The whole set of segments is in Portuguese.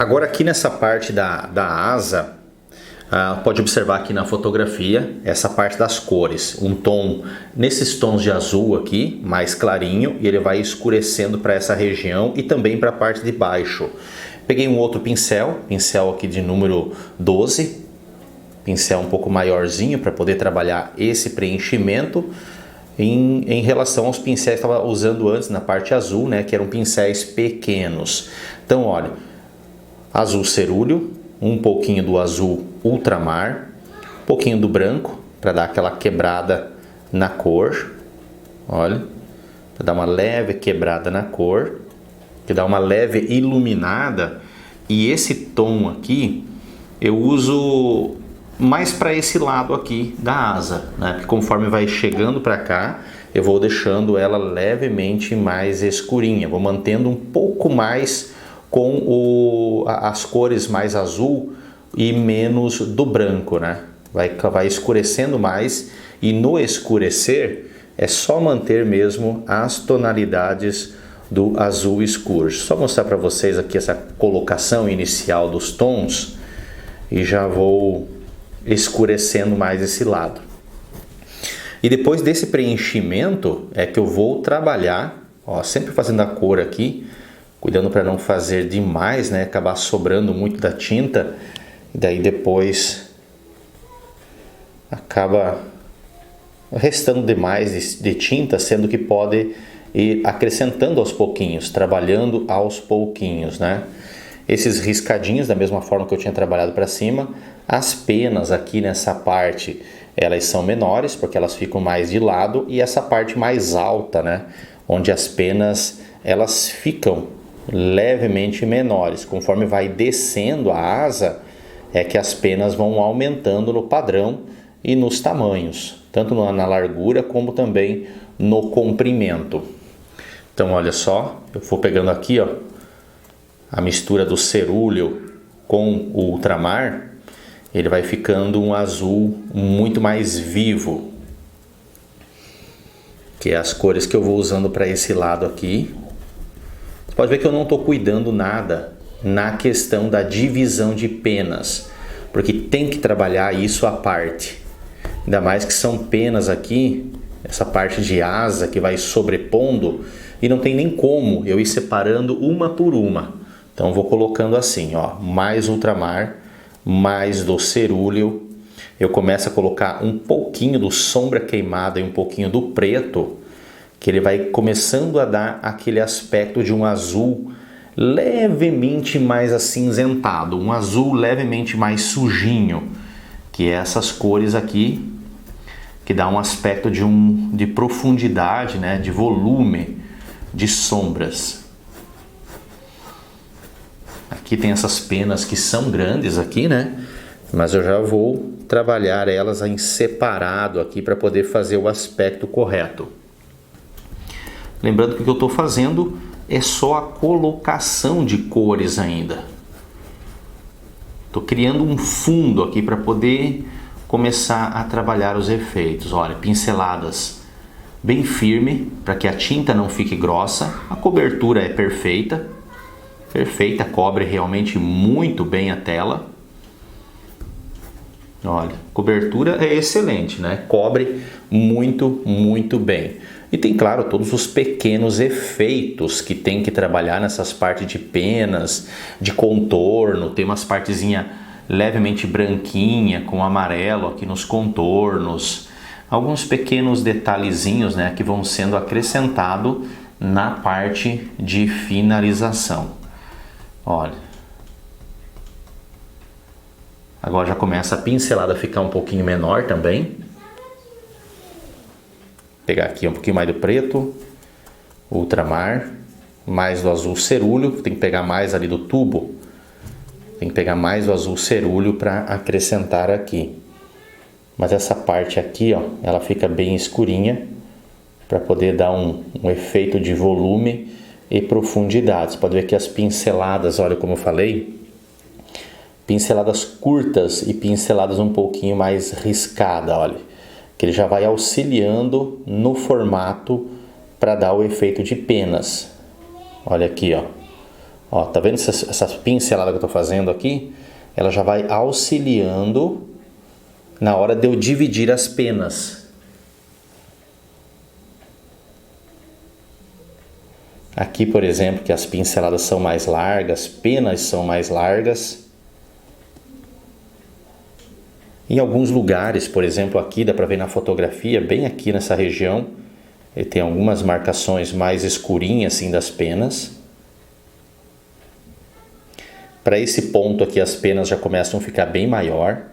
Agora aqui nessa parte da asa, pode observar aqui na fotografia essa parte das cores, um tom nesses tons de azul aqui, mais clarinho, e ele vai escurecendo para essa região e também para a parte de baixo. Peguei um outro pincel aqui de número 12, pincel um pouco maiorzinho para poder trabalhar esse preenchimento em relação aos pincéis que eu estava usando antes na parte azul, né, que eram pincéis pequenos. Então olha, azul cerúleo, um pouquinho do azul ultramar, um pouquinho do branco para dar aquela quebrada na cor, olha, para dar uma leve quebrada na cor, que dá uma leve iluminada. E esse tom aqui eu uso mais para esse lado aqui da asa, né? Porque conforme vai chegando para cá, eu vou deixando ela levemente mais escurinha, vou mantendo um pouco mais com as cores mais azul e menos do branco, né? Vai escurecendo mais, e no escurecer é só manter mesmo as tonalidades do azul escuro. Só mostrar para vocês aqui essa colocação inicial dos tons e já vou escurecendo mais esse lado. E depois desse preenchimento é que eu vou trabalhar, ó, sempre fazendo a cor aqui, cuidando para não fazer demais, né, acabar sobrando muito da tinta, e daí depois acaba restando demais de tinta, sendo que pode ir acrescentando aos pouquinhos, trabalhando aos pouquinhos, né? Esses riscadinhos, da mesma forma que eu tinha trabalhado para cima, as penas aqui nessa parte, elas são menores, porque elas ficam mais de lado, e essa parte mais alta, né, onde as penas, elas ficam levemente menores. Conforme vai descendo a asa, é que as penas vão aumentando no padrão e nos tamanhos, tanto na largura como também no comprimento. Então olha só, eu vou pegando aqui, ó, a mistura do cerúleo com o ultramar, ele vai ficando um azul muito mais vivo, que é as cores que eu vou usando para esse lado aqui. Você pode ver que eu não estou cuidando nada na questão da divisão de penas, porque tem que trabalhar isso à parte. Ainda mais que são penas aqui, essa parte de asa que vai sobrepondo, e não tem nem como eu ir separando uma por uma. Então eu vou colocando assim, ó, mais ultramar, mais do cerúleo. Eu começo a colocar um pouquinho do sombra queimada e um pouquinho do preto, que ele vai começando a dar aquele aspecto de um azul levemente mais acinzentado, um azul levemente mais sujinho, que é essas cores aqui, que dá um aspecto de profundidade, né, de volume, de sombras. Aqui tem essas penas que são grandes aqui, né, mas eu já vou trabalhar elas em separado aqui para poder fazer o aspecto correto. Lembrando que o que eu estou fazendo é só a colocação de cores ainda. Estou criando um fundo aqui para poder começar a trabalhar os efeitos. Olha, pinceladas bem firme para que a tinta não fique grossa. A cobertura é perfeita, cobre realmente muito bem a tela. Olha, cobertura é excelente, né? Cobre muito, muito bem. E tem, claro, todos os pequenos efeitos que tem que trabalhar nessas partes de penas, de contorno. Tem umas partezinhas levemente branquinha com amarelo aqui nos contornos. Alguns pequenos detalhezinhos, né, que vão sendo acrescentados na parte de finalização. Olha. Agora já começa a pincelada a ficar um pouquinho menor também. Pegar aqui um pouquinho mais do preto, ultramar, mais do azul cerúleo, tem que pegar mais ali do tubo. Tem que pegar mais do azul cerúleo para acrescentar aqui. Mas essa parte aqui, ó, ela fica bem escurinha para poder dar um efeito de volume e profundidade. Você pode ver que as pinceladas, olha como eu falei, pinceladas curtas e pinceladas um pouquinho mais riscadas, olha. Que ele já vai auxiliando no formato para dar o efeito de penas. Olha aqui, ó. Ó, tá vendo essa pincelada que eu tô fazendo aqui? Ela já vai auxiliando na hora de eu dividir as penas. Aqui, por exemplo, que as pinceladas são mais largas, penas são mais largas. Em alguns lugares, por exemplo, aqui dá para ver na fotografia, bem aqui nessa região, ele tem algumas marcações mais escurinhas assim das penas. Para esse ponto aqui as penas já começam a ficar bem maior.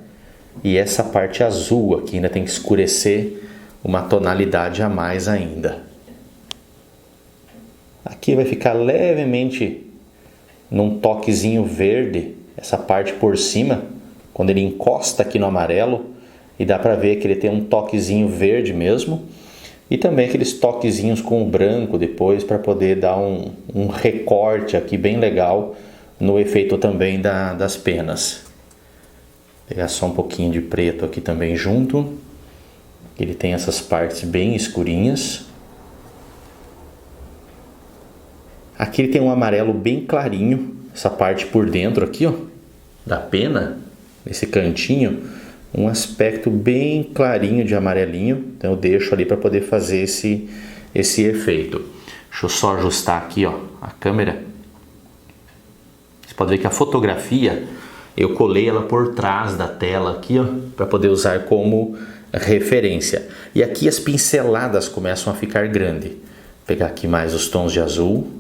E essa parte azul aqui ainda tem que escurecer uma tonalidade a mais ainda. Aqui vai ficar levemente num toquezinho verde, essa parte por cima, quando ele encosta aqui no amarelo, e dá para ver que ele tem um toquezinho verde mesmo, e também aqueles toquezinhos com o branco depois, para poder dar um recorte aqui bem legal no efeito também das penas. Vou pegar só um pouquinho de preto aqui também junto, ele tem essas partes bem escurinhas. Aqui ele tem um amarelo bem clarinho, essa parte por dentro aqui, ó, da pena, nesse cantinho, um aspecto bem clarinho de amarelinho. Então eu deixo ali para poder fazer esse efeito. Deixa eu só ajustar aqui, ó, a câmera. Você pode ver que a fotografia eu colei ela por trás da tela aqui, ó, para poder usar como referência. E aqui as pinceladas começam a ficar grandes. Vou pegar aqui mais os tons de azul.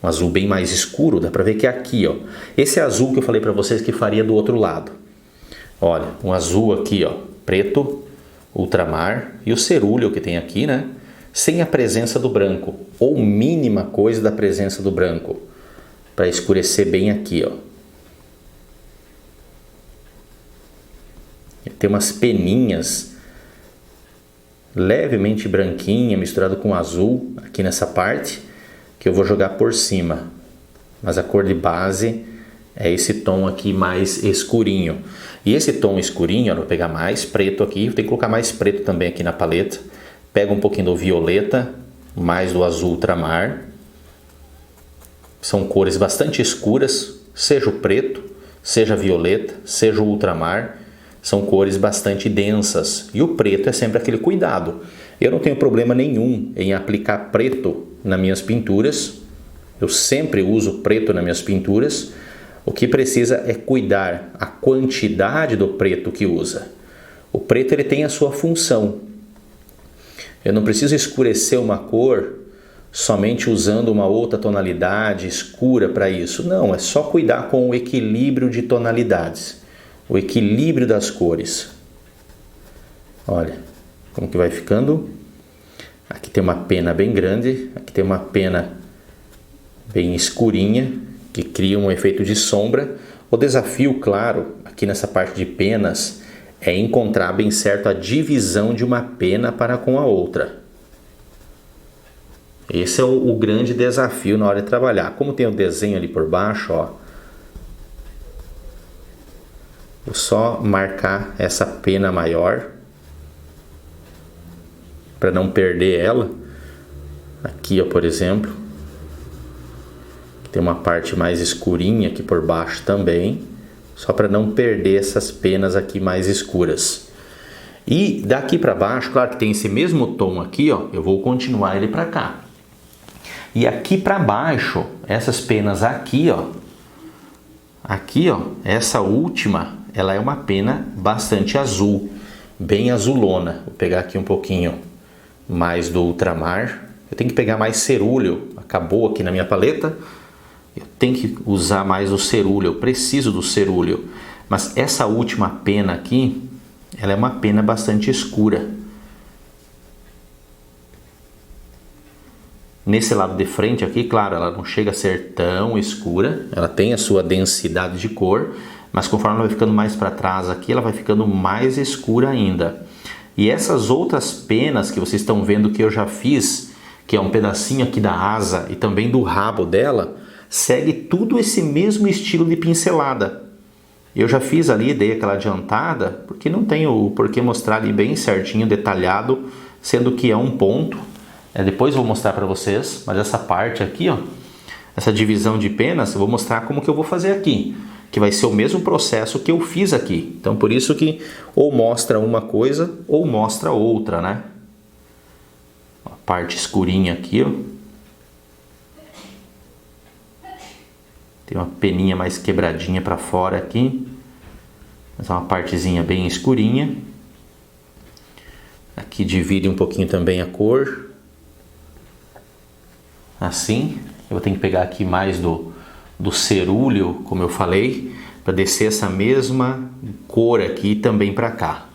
Um azul bem mais escuro, dá para ver que é aqui, ó. Esse azul que eu falei para vocês que faria do outro lado. Olha, um azul aqui, ó, preto, ultramar, e o cerúleo que tem aqui, né? Sem a presença do branco, ou mínima coisa da presença do branco, para escurecer bem aqui, ó. Tem umas peninhas levemente branquinha misturado com azul aqui nessa parte, que eu vou jogar por cima, mas a cor de base é esse tom aqui mais escurinho. E esse tom escurinho, eu vou pegar mais preto aqui, vou ter que colocar mais preto também aqui na paleta. Pego um pouquinho do violeta, mais do azul ultramar. São cores bastante escuras, seja o preto, seja a violeta, seja o ultramar. São cores bastante densas. E o preto é sempre aquele cuidado. Eu não tenho problema nenhum em aplicar preto nas minhas pinturas. Eu sempre uso preto nas minhas pinturas. O que precisa é cuidar a quantidade do preto que usa. O preto ele tem a sua função. Eu não preciso escurecer uma cor somente usando uma outra tonalidade escura para isso. Não, é só cuidar com o equilíbrio de tonalidades. O equilíbrio das cores. Olha como que vai ficando. Aqui tem uma pena bem grande, aqui tem uma pena bem escurinha, que cria um efeito de sombra. O desafio, claro, aqui nessa parte de penas, é encontrar bem certo a divisão de uma pena para com a outra. Esse é o grande desafio na hora de trabalhar. Como tem o desenho ali por baixo, ó, vou só marcar essa pena maior para não perder ela. Aqui, ó, por exemplo, tem uma parte mais escurinha aqui por baixo também, só para não perder essas penas aqui mais escuras. E daqui para baixo, claro que tem esse mesmo tom aqui, ó, eu vou continuar ele para cá. E aqui para baixo, essas penas aqui, ó, essa última, ela é uma pena bastante azul, bem azulona. Vou pegar aqui um pouquinho mais do ultramar. Eu tenho que pegar mais cerúleo, acabou aqui na minha paleta. Eu tenho que usar mais o cerúleo, eu preciso do cerúleo. Mas essa última pena aqui, ela é uma pena bastante escura. Nesse lado de frente aqui, claro, ela não chega a ser tão escura. Ela tem a sua densidade de cor, mas conforme ela vai ficando mais para trás aqui, ela vai ficando mais escura ainda. E essas outras penas que vocês estão vendo que eu já fiz, que é um pedacinho aqui da asa e também do rabo dela, segue tudo esse mesmo estilo de pincelada. Eu já fiz ali, dei aquela adiantada, porque não tenho por que mostrar ali bem certinho, detalhado, sendo que é um ponto. Depois eu vou mostrar para vocês, mas essa parte aqui, ó, essa divisão de penas, eu vou mostrar como que eu vou fazer aqui, que vai ser o mesmo processo que eu fiz aqui. Então por isso que ou mostra uma coisa ou mostra outra, né? A parte escurinha aqui, ó. Tem uma peninha mais quebradinha para fora aqui. Mas é uma partezinha bem escurinha. Aqui divide um pouquinho também a cor. Assim. Eu tenho que pegar aqui mais do cerúleo, como eu falei, para descer essa mesma cor aqui também para cá.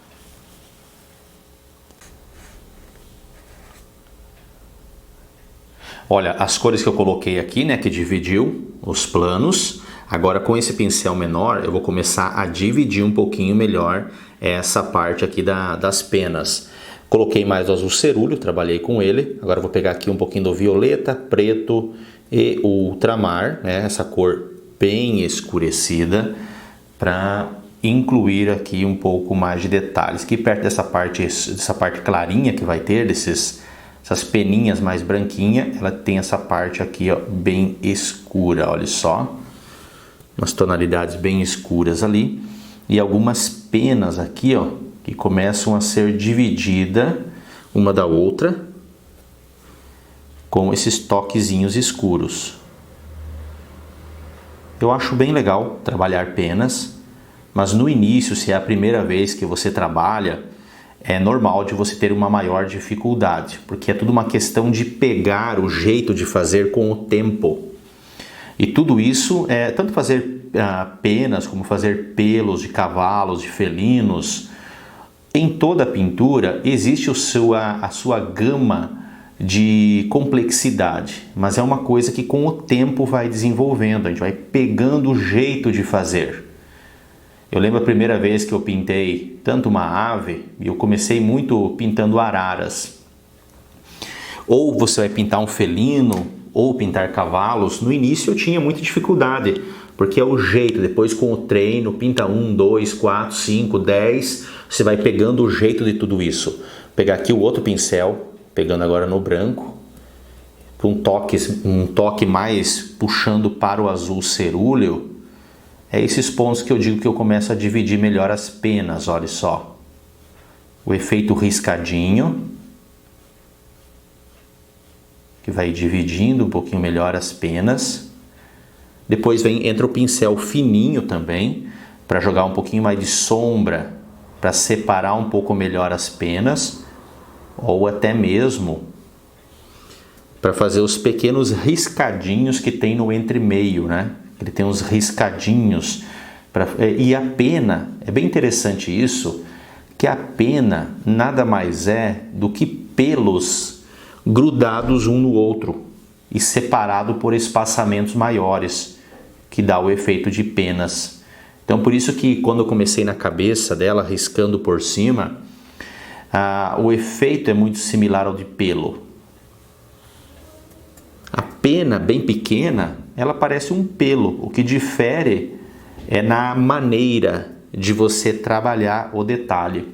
Olha, as cores que eu coloquei aqui, né, que dividiu os planos. Agora com esse pincel menor eu vou começar a dividir um pouquinho melhor essa parte aqui das penas. Coloquei mais do azul cerúleo, trabalhei com ele. Agora eu vou pegar aqui um pouquinho do violeta, preto e ultramar, né, essa cor bem escurecida, para incluir aqui um pouco mais de detalhes. Aqui perto dessa parte clarinha que vai ter, essas peninhas mais branquinha, ela tem essa parte aqui, ó, bem escura, olha só. Umas tonalidades bem escuras ali. E algumas penas aqui, ó, que começam a ser divididas uma da outra, com esses toquezinhos escuros. Eu acho bem legal trabalhar penas, mas no início, se é a primeira vez que você trabalha, é normal de você ter uma maior dificuldade, porque é tudo uma questão de pegar o jeito de fazer com o tempo. E tudo isso, tanto fazer penas como fazer pelos de cavalos, de felinos, em toda a pintura existe a sua gama de complexidade, mas é uma coisa que com o tempo vai desenvolvendo, a gente vai pegando o jeito de fazer. Eu lembro a primeira vez que eu pintei tanto uma ave, e eu comecei muito pintando araras. Ou você vai pintar um felino, ou pintar cavalos. No início eu tinha muita dificuldade, porque é o jeito, depois com o treino, pinta 1, 2, 4, 5, 10, você vai pegando o jeito de tudo isso. Vou pegar aqui o outro pincel, pegando agora no branco, um toque mais puxando para o azul cerúleo. É esses pontos que eu digo que eu começo a dividir melhor as penas, olha só. O efeito riscadinho, que vai dividindo um pouquinho melhor as penas. Depois entra o pincel fininho também, para jogar um pouquinho mais de sombra, para separar um pouco melhor as penas, ou até mesmo para fazer os pequenos riscadinhos que tem no entremeio, né? Ele tem uns riscadinhos. E a pena, é bem interessante isso, que a pena nada mais é do que pelos grudados um no outro e separado por espaçamentos maiores, que dá o efeito de penas. Então por isso que quando eu comecei na cabeça dela, riscando por cima, o efeito é muito similar ao de pelo. A pena bem pequena, ela parece um pelo. O que difere é na maneira de você trabalhar o detalhe,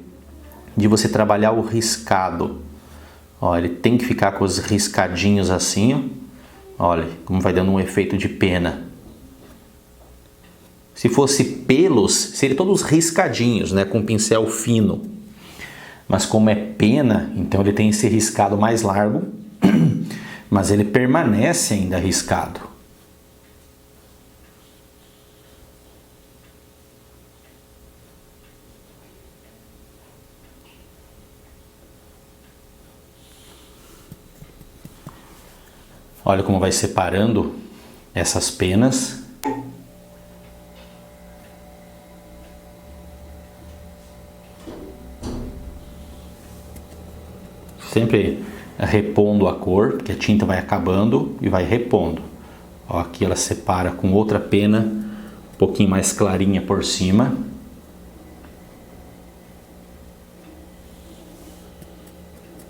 de você trabalhar o riscado. Ó, ele tem que ficar com os riscadinhos assim, ó. Olha como vai dando um efeito de pena. Se fosse pelos, seria todos riscadinhos, né, com pincel fino. Mas como é pena, então ele tem esse riscado mais largo, mas ele permanece ainda riscado. Olha como vai separando essas penas. Sempre repondo a cor, porque a tinta vai acabando e vai repondo. Ó, aqui ela separa com outra pena, um pouquinho mais clarinha por cima.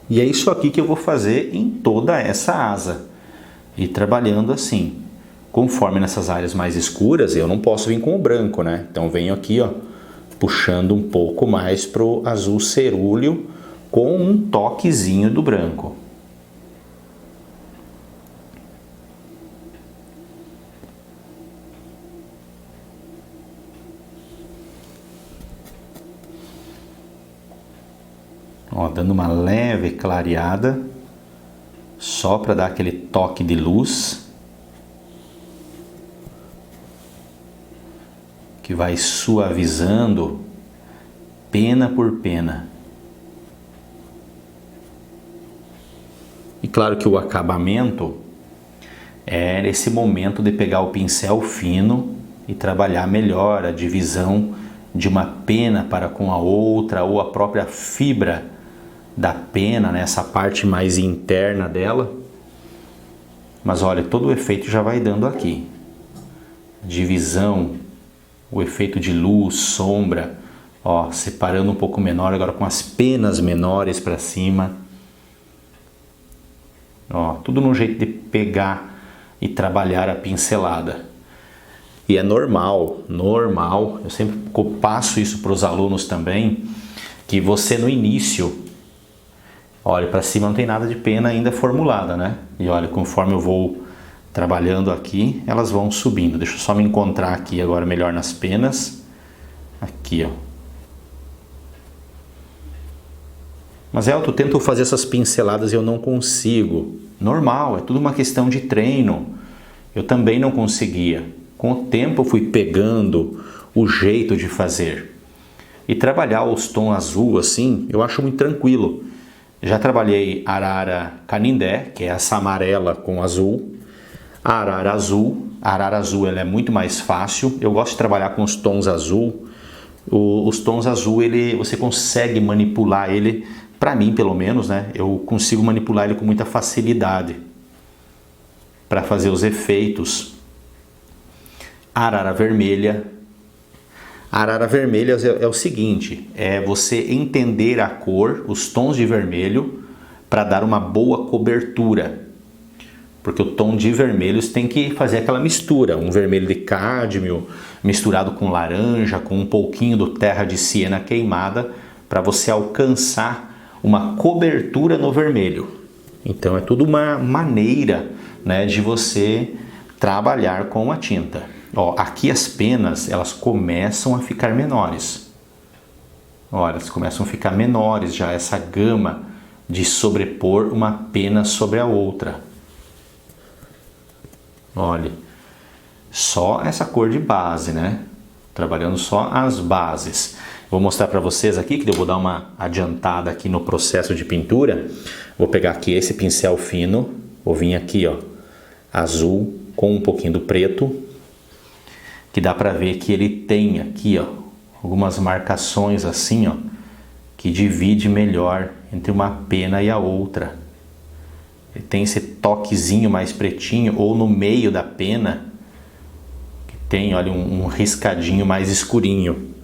E é isso aqui que eu vou fazer em toda essa asa. E trabalhando assim. Conforme nessas áreas mais escuras, eu não posso vir com o branco, né? Então venho aqui, ó, puxando um pouco mais pro azul cerúleo, com um toquezinho do branco. dando uma leve clareada, só para dar aquele toque de luz, que vai suavizando pena por pena. E claro que o acabamento é esse momento de pegar o pincel fino e trabalhar melhor a divisão de uma pena para com a outra, ou a própria fibra da pena, né? Essa parte mais interna dela. Mas olha, todo o efeito já vai dando aqui. Divisão, o efeito de luz, sombra, ó, separando um pouco menor, agora com as penas menores para cima. Ó, tudo no jeito de pegar e trabalhar a pincelada. E é normal, eu sempre passo isso para os alunos também, que você no início, olha, para cima não tem nada de pena ainda formulada, né? E olha, conforme eu vou trabalhando aqui, elas vão subindo. Deixa eu só me encontrar aqui agora melhor nas penas. Aqui, ó. Mas Elton, eu tento fazer essas pinceladas e eu não consigo. Normal, é tudo uma questão de treino. Eu também não conseguia. Com o tempo eu fui pegando o jeito de fazer. E trabalhar os tons azul assim, eu acho muito tranquilo. Já trabalhei arara canindé, que é essa amarela com azul. A arara azul. A arara azul ela é muito mais fácil. Eu gosto de trabalhar com os tons azul. Os tons azul, você consegue manipular ele, para mim pelo menos, né? Eu consigo manipular ele com muita facilidade para fazer os efeitos. Arara vermelha. A arara vermelha é o seguinte, é você entender a cor, os tons de vermelho, para dar uma boa cobertura. Porque o tom de vermelhos tem que fazer aquela mistura, um vermelho de cádmio misturado com laranja, com um pouquinho do terra de siena queimada, para você alcançar uma cobertura no vermelho. Então é tudo uma maneira, né, de você trabalhar com a tinta. Ó, aqui as penas, elas começam a ficar menores. Olha, elas começam a ficar menores já, essa gama de sobrepor uma pena sobre a outra. Olha, só essa cor de base, né? Trabalhando só as bases. Vou mostrar para vocês aqui, que eu vou dar uma adiantada aqui no processo de pintura. Vou pegar aqui esse pincel fino, vou vir aqui, ó, azul com um pouquinho do preto, que dá para ver que ele tem aqui, ó, algumas marcações assim, ó, que divide melhor entre uma pena e a outra. Ele tem esse toquezinho mais pretinho, ou no meio da pena, que tem, olha, um riscadinho mais escurinho.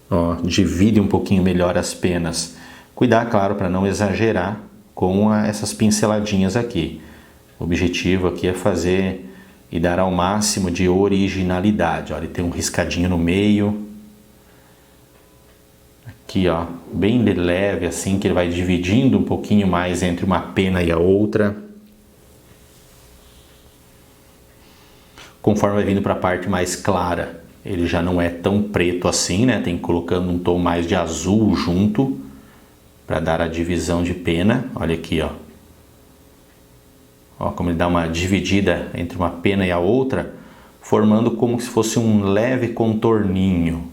Ó, divide um pouquinho melhor as penas. Cuidar, claro, para não exagerar com essas pinceladinhas aqui. O objetivo aqui é fazer e dar ao máximo de originalidade. Olha, ele tem um riscadinho no meio. Aqui, ó, bem de leve assim, que ele vai dividindo um pouquinho mais entre uma pena e a outra. Conforme vai vindo para a parte mais clara, ele já não é tão preto assim, né? Tem colocando um tom mais de azul junto para dar a divisão de pena. Olha aqui, ó. Ó, como ele dá uma dividida entre uma pena e a outra, formando como se fosse um leve contorninho.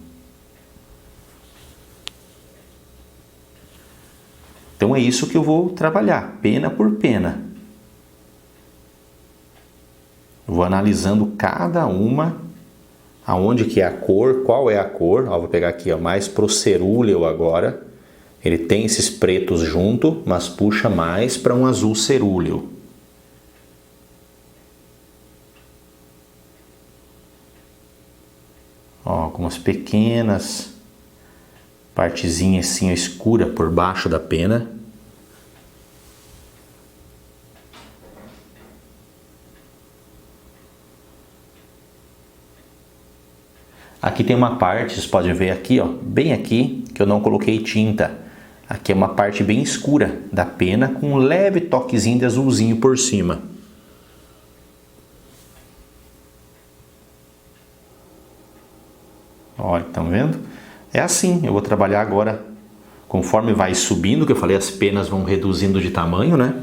Então é isso que eu vou trabalhar, pena por pena. Eu vou analisando cada uma, aonde que é a cor, qual é a cor. Ó, vou pegar aqui, ó, mais pro cerúleo agora. Ele tem esses pretos junto, mas puxa mais para um azul cerúleo. Ó, algumas pequenas partezinhas assim escura por baixo da pena. Aqui tem uma parte, vocês podem ver aqui, ó, bem aqui, que eu não coloquei tinta. Aqui é uma parte bem escura da pena com um leve toquezinho de azulzinho por cima. Olha, estão vendo? É assim, eu vou trabalhar agora, conforme vai subindo, que eu falei, as penas vão reduzindo de tamanho, né?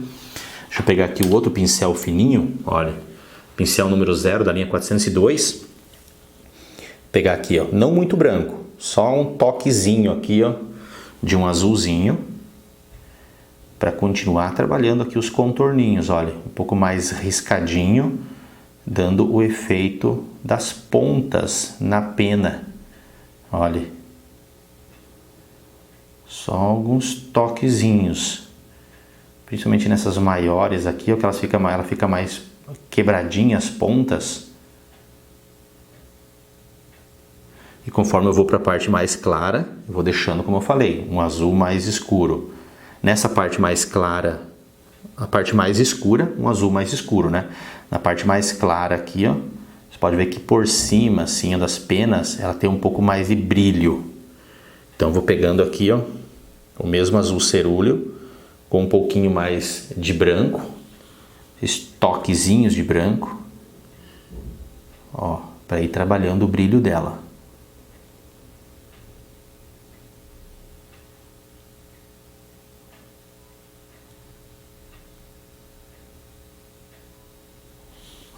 Deixa eu pegar aqui o outro pincel fininho, olha, pincel número 0 da linha 402. Pegar aqui, ó, não muito branco, só um toquezinho aqui, ó, de um azulzinho, para continuar trabalhando aqui os contorninhos, olha, um pouco mais riscadinho, dando o efeito das pontas na pena, olha, só alguns toquezinhos, principalmente nessas maiores aqui, ó, que ela fica mais quebradinha as pontas. E conforme eu vou para a parte mais clara, eu vou deixando, como eu falei, um azul mais escuro. Nessa parte mais clara, a parte mais escura, um azul mais escuro, né? Na parte mais clara aqui, ó, você pode ver que por cima, assim, das penas, ela tem um pouco mais de brilho. Então, eu vou pegando aqui, ó, o mesmo azul cerúleo, com um pouquinho mais de branco, esses toquezinhos de branco, ó, para ir trabalhando o brilho dela.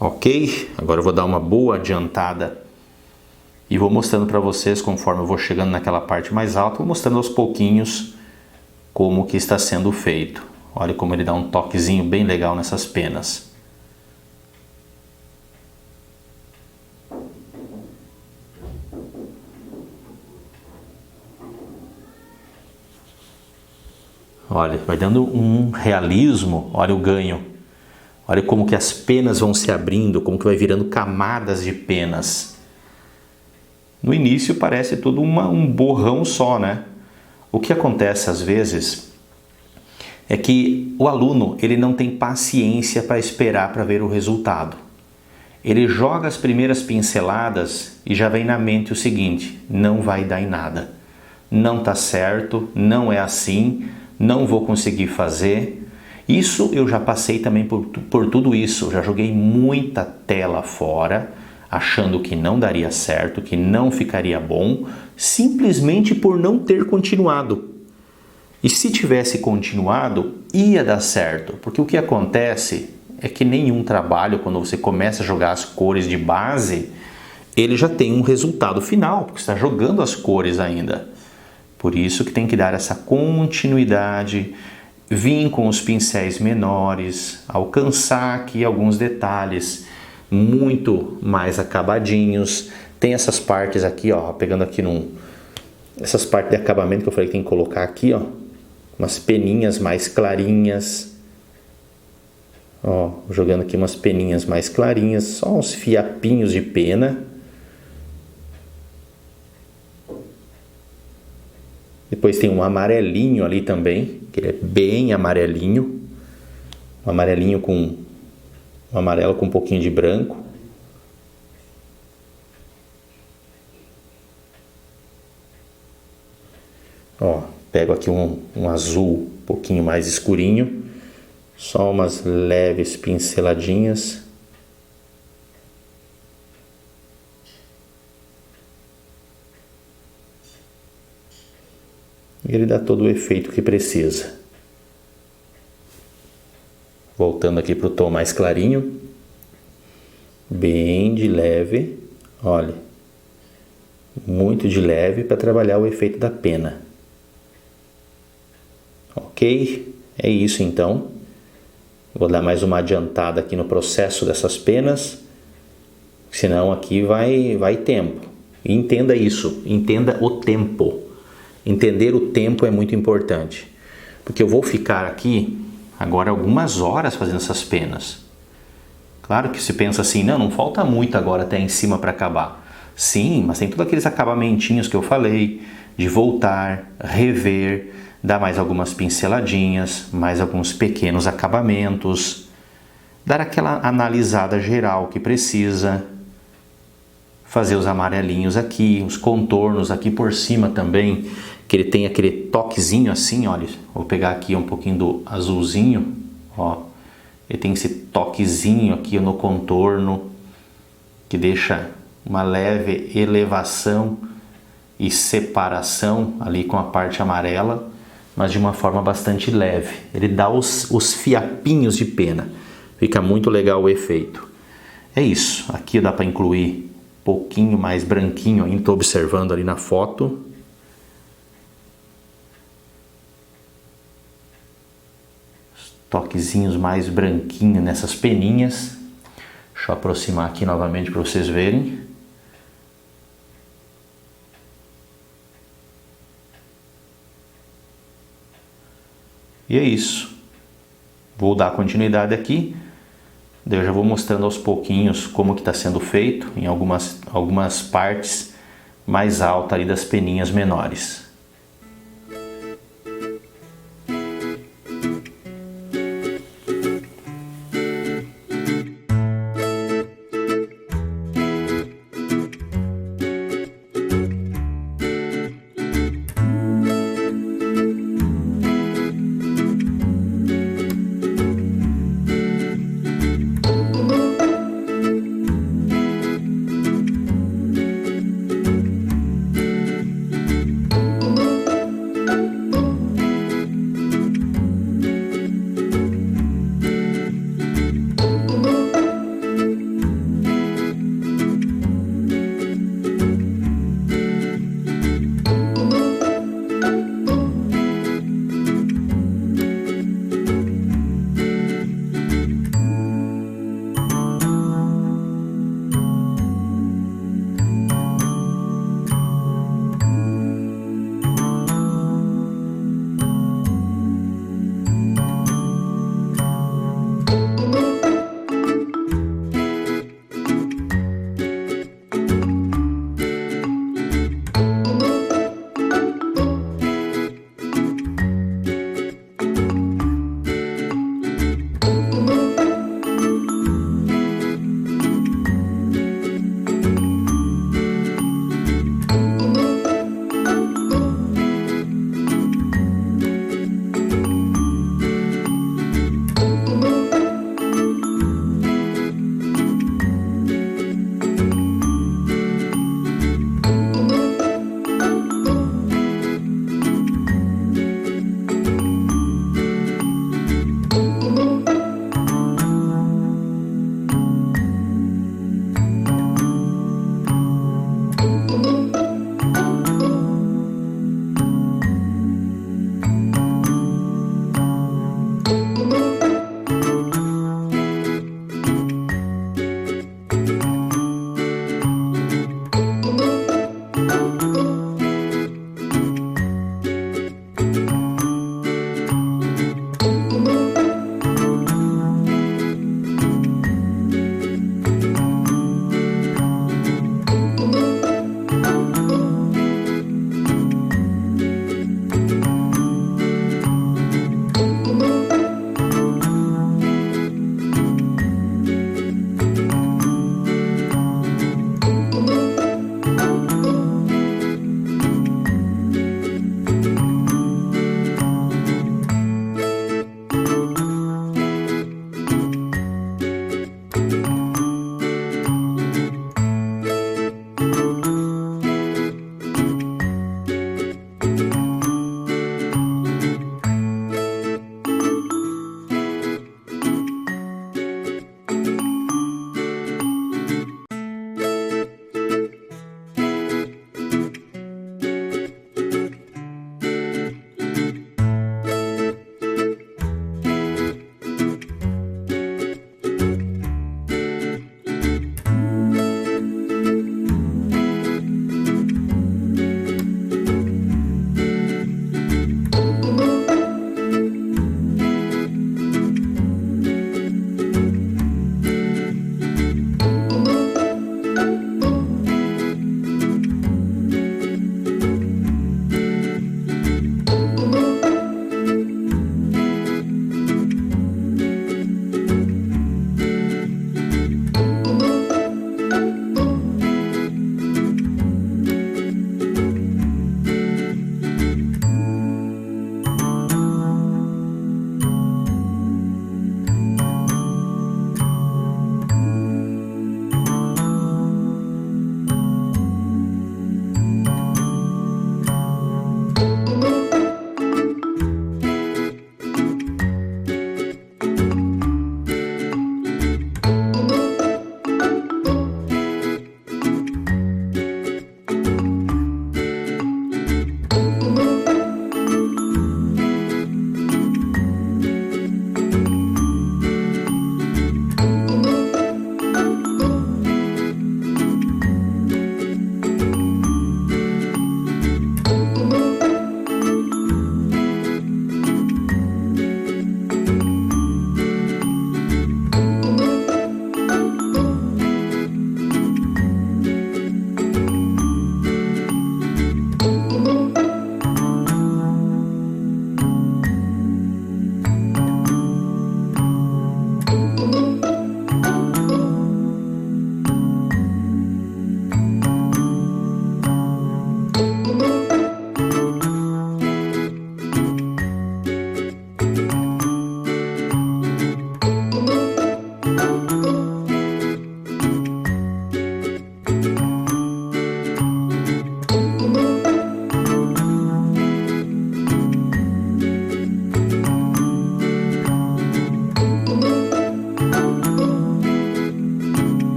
Ok, agora eu vou dar uma boa adiantada e vou mostrando para vocês, conforme eu vou chegando naquela parte mais alta, vou mostrando aos pouquinhos como que está sendo feito. Olha como ele dá um toquezinho bem legal nessas penas. Olha, vai dando um realismo, olha o ganho. Olha como que as penas vão se abrindo, como que vai virando camadas de penas. No início parece tudo um borrão só, né? O que acontece às vezes é que o aluno ele não tem paciência para esperar para ver o resultado. Ele joga as primeiras pinceladas e já vem na mente o seguinte: não vai dar em nada, não tá certo, não é assim, não vou conseguir fazer. Isso eu já passei também por tudo isso, eu já joguei muita tela fora, achando que não daria certo, que não ficaria bom, simplesmente por não ter continuado. E se tivesse continuado, ia dar certo, porque o que acontece é que nenhum trabalho, quando você começa a jogar as cores de base, ele já tem um resultado final, porque você está jogando as cores ainda. Por isso que tem que dar essa continuidade, vir com os pincéis menores, alcançar aqui alguns detalhes muito mais acabadinhos. Tem essas partes aqui, ó, pegando aqui essas partes de acabamento que eu falei que tem que colocar aqui, ó, umas peninhas mais clarinhas. Ó, jogando aqui umas peninhas mais clarinhas, só uns fiapinhos de pena. Depois tem um amarelinho ali também, que ele é bem amarelinho. Um amarelinho com um amarelo com um pouquinho de branco. Ó, pego aqui um azul um pouquinho mais escurinho. Só umas leves pinceladinhas. E ele dá todo o efeito que precisa. Voltando aqui para o tom mais clarinho. Bem de leve. Olha. Muito de leve para trabalhar o efeito da pena. Ok? É isso então. Vou dar mais uma adiantada aqui no processo dessas penas. Senão aqui vai tempo. E entenda isso. Entenda o tempo. Entender o tempo é muito importante, porque eu vou ficar aqui agora algumas horas fazendo essas penas. Claro que se pensa assim, não falta muito agora até em cima para acabar. Sim, mas tem todos aqueles acabamentinhos que eu falei, de voltar, rever, dar mais algumas pinceladinhas, mais alguns pequenos acabamentos, dar aquela analisada geral que precisa, fazer os amarelinhos aqui, os contornos aqui por cima também, que ele tem aquele toquezinho assim, olha, vou pegar aqui um pouquinho do azulzinho, ó, ele tem esse toquezinho aqui no contorno, que deixa uma leve elevação e separação ali com a parte amarela, mas de uma forma bastante leve. Ele dá os fiapinhos de pena. Fica muito legal o efeito. É isso. Aqui dá para incluir um pouquinho mais branquinho ainda. Estou observando ali na foto. Os toquezinhos mais branquinhos nessas peninhas. Deixa eu aproximar aqui novamente para vocês verem. E é isso. Vou dar continuidade aqui. Eu já vou mostrando aos pouquinhos como que está sendo feito em algumas partes mais altas ali das peninhas menores.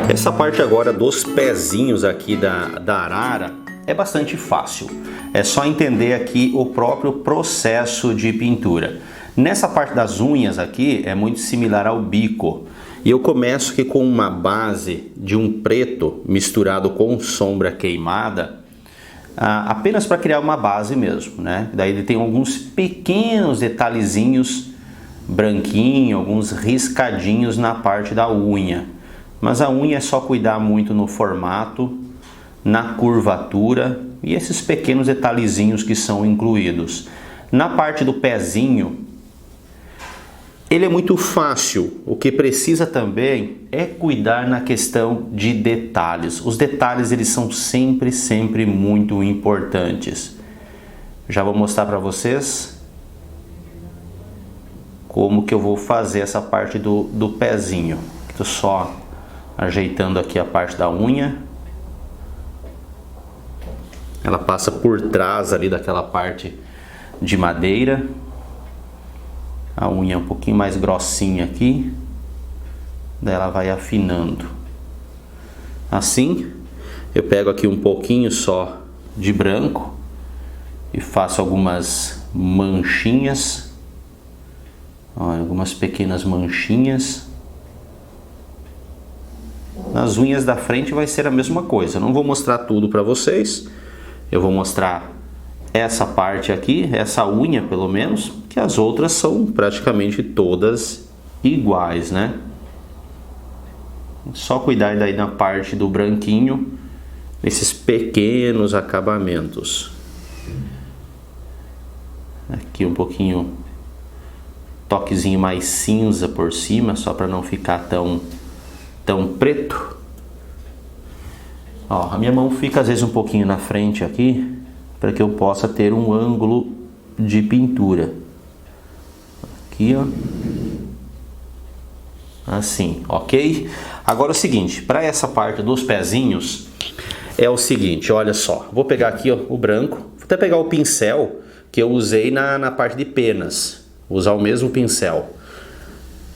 Essa parte agora dos pezinhos aqui da arara é bastante fácil. É só entender aqui o próprio processo de pintura. Nessa parte das unhas aqui é muito similar ao bico. E eu começo aqui com uma base de um preto misturado com sombra queimada, apenas para criar uma base mesmo, né? Daí ele tem alguns pequenos detalhezinhos branquinhos, alguns riscadinhos na parte da unha. Mas a unha é só cuidar muito no formato, na curvatura e esses pequenos detalhezinhos que são incluídos. Na parte do pezinho, ele é muito fácil. O que precisa também é cuidar na questão de detalhes. Os detalhes eles são sempre muito importantes. Já vou mostrar para vocês como que eu vou fazer essa parte do pezinho. Estou só ajeitando aqui a parte da unha. Ela passa por trás ali daquela parte de madeira. A unha é um pouquinho mais grossinha aqui. Daí ela vai afinando. Assim, eu pego aqui um pouquinho só de branco e faço algumas manchinhas. Olha, algumas pequenas manchinhas. Nas unhas da frente vai ser a mesma coisa. Eu não vou mostrar tudo para vocês. Eu vou mostrar essa parte aqui, essa unha pelo menos, que as outras são praticamente todas iguais, né? Só cuidar daí na parte do branquinho, esses pequenos acabamentos. Aqui um pouquinho, toquezinho mais cinza por cima, só para não ficar tão preto. Ó, a minha mão fica às vezes um pouquinho na frente aqui, para que eu possa ter um ângulo de pintura. Aqui, ó. Assim, ok? Agora é o seguinte, para essa parte dos pezinhos, é o seguinte, olha só. Vou pegar aqui, ó, o branco. Vou até pegar o pincel que eu usei na parte de penas. Vou usar o mesmo pincel.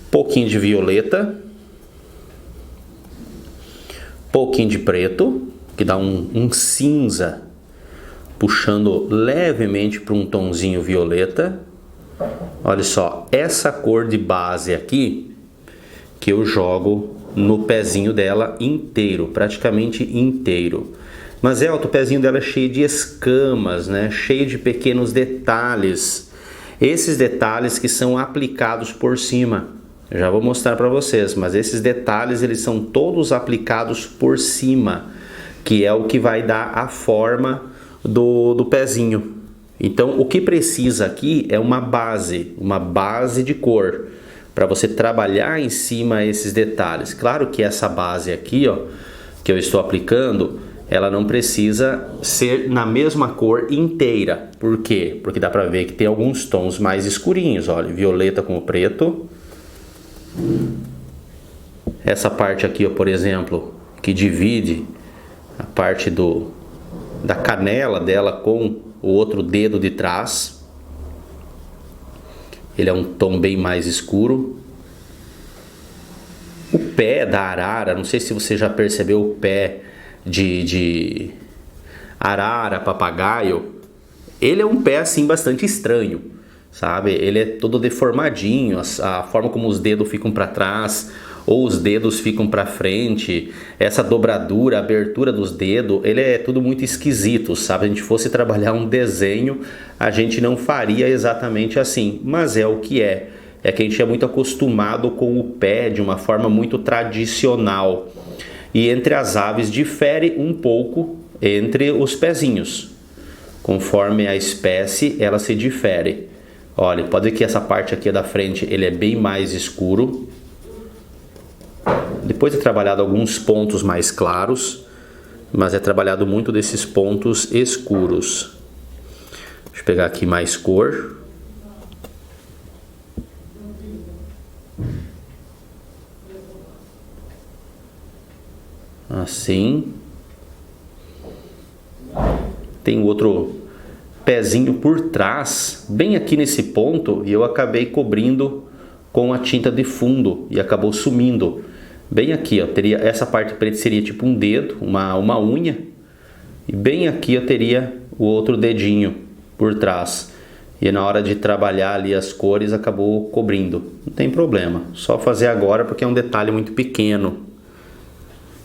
Pouquinho de violeta. Pouquinho de preto, que dá um cinza, puxando levemente para um tonzinho violeta. Olha só, essa cor de base aqui, que eu jogo no pezinho dela inteiro, praticamente inteiro. Mas o pezinho dela é cheio de escamas, né? Cheio de pequenos detalhes. Esses detalhes que são aplicados por cima. Eu já vou mostrar para vocês, mas esses detalhes eles são todos aplicados por cima, que é o que vai dar a forma do pezinho. Então o que precisa aqui é uma base de cor, para você trabalhar em cima esses detalhes. Claro que essa base aqui, ó, que eu estou aplicando, ela não precisa ser na mesma cor inteira. Por quê? Porque dá para ver que tem alguns tons mais escurinhos, olha, violeta com o preto. Essa parte aqui, ó, por exemplo, que divide a parte da canela dela com o outro dedo de trás, ele é um tom bem mais escuro. O pé da arara, não sei se você já percebeu o pé de arara, papagaio, ele é um pé assim bastante estranho. Sabe? Ele é todo deformadinho, a forma como os dedos ficam para trás ou os dedos ficam para frente, essa dobradura, a abertura dos dedos, ele é tudo muito esquisito, sabe? Se a gente fosse trabalhar um desenho, a gente não faria exatamente assim, mas é o que é. É que a gente é muito acostumado com o pé de uma forma muito tradicional. E entre as aves difere um pouco entre os pezinhos. Conforme a espécie, ela se difere. Olha, pode ver que essa parte aqui da frente ele é bem mais escuro. Depois é trabalhado alguns pontos mais claros, mas é trabalhado muito desses pontos escuros. Deixa eu pegar aqui mais cor. Assim. Tem outro pezinho por trás, bem aqui nesse ponto, e eu acabei cobrindo com a tinta de fundo e acabou sumindo. Bem aqui, ó, teria essa parte preta seria tipo um dedo, uma unha. E bem aqui eu teria o outro dedinho por trás. E na hora de trabalhar ali as cores acabou cobrindo. Não tem problema, só fazer agora porque é um detalhe muito pequeno.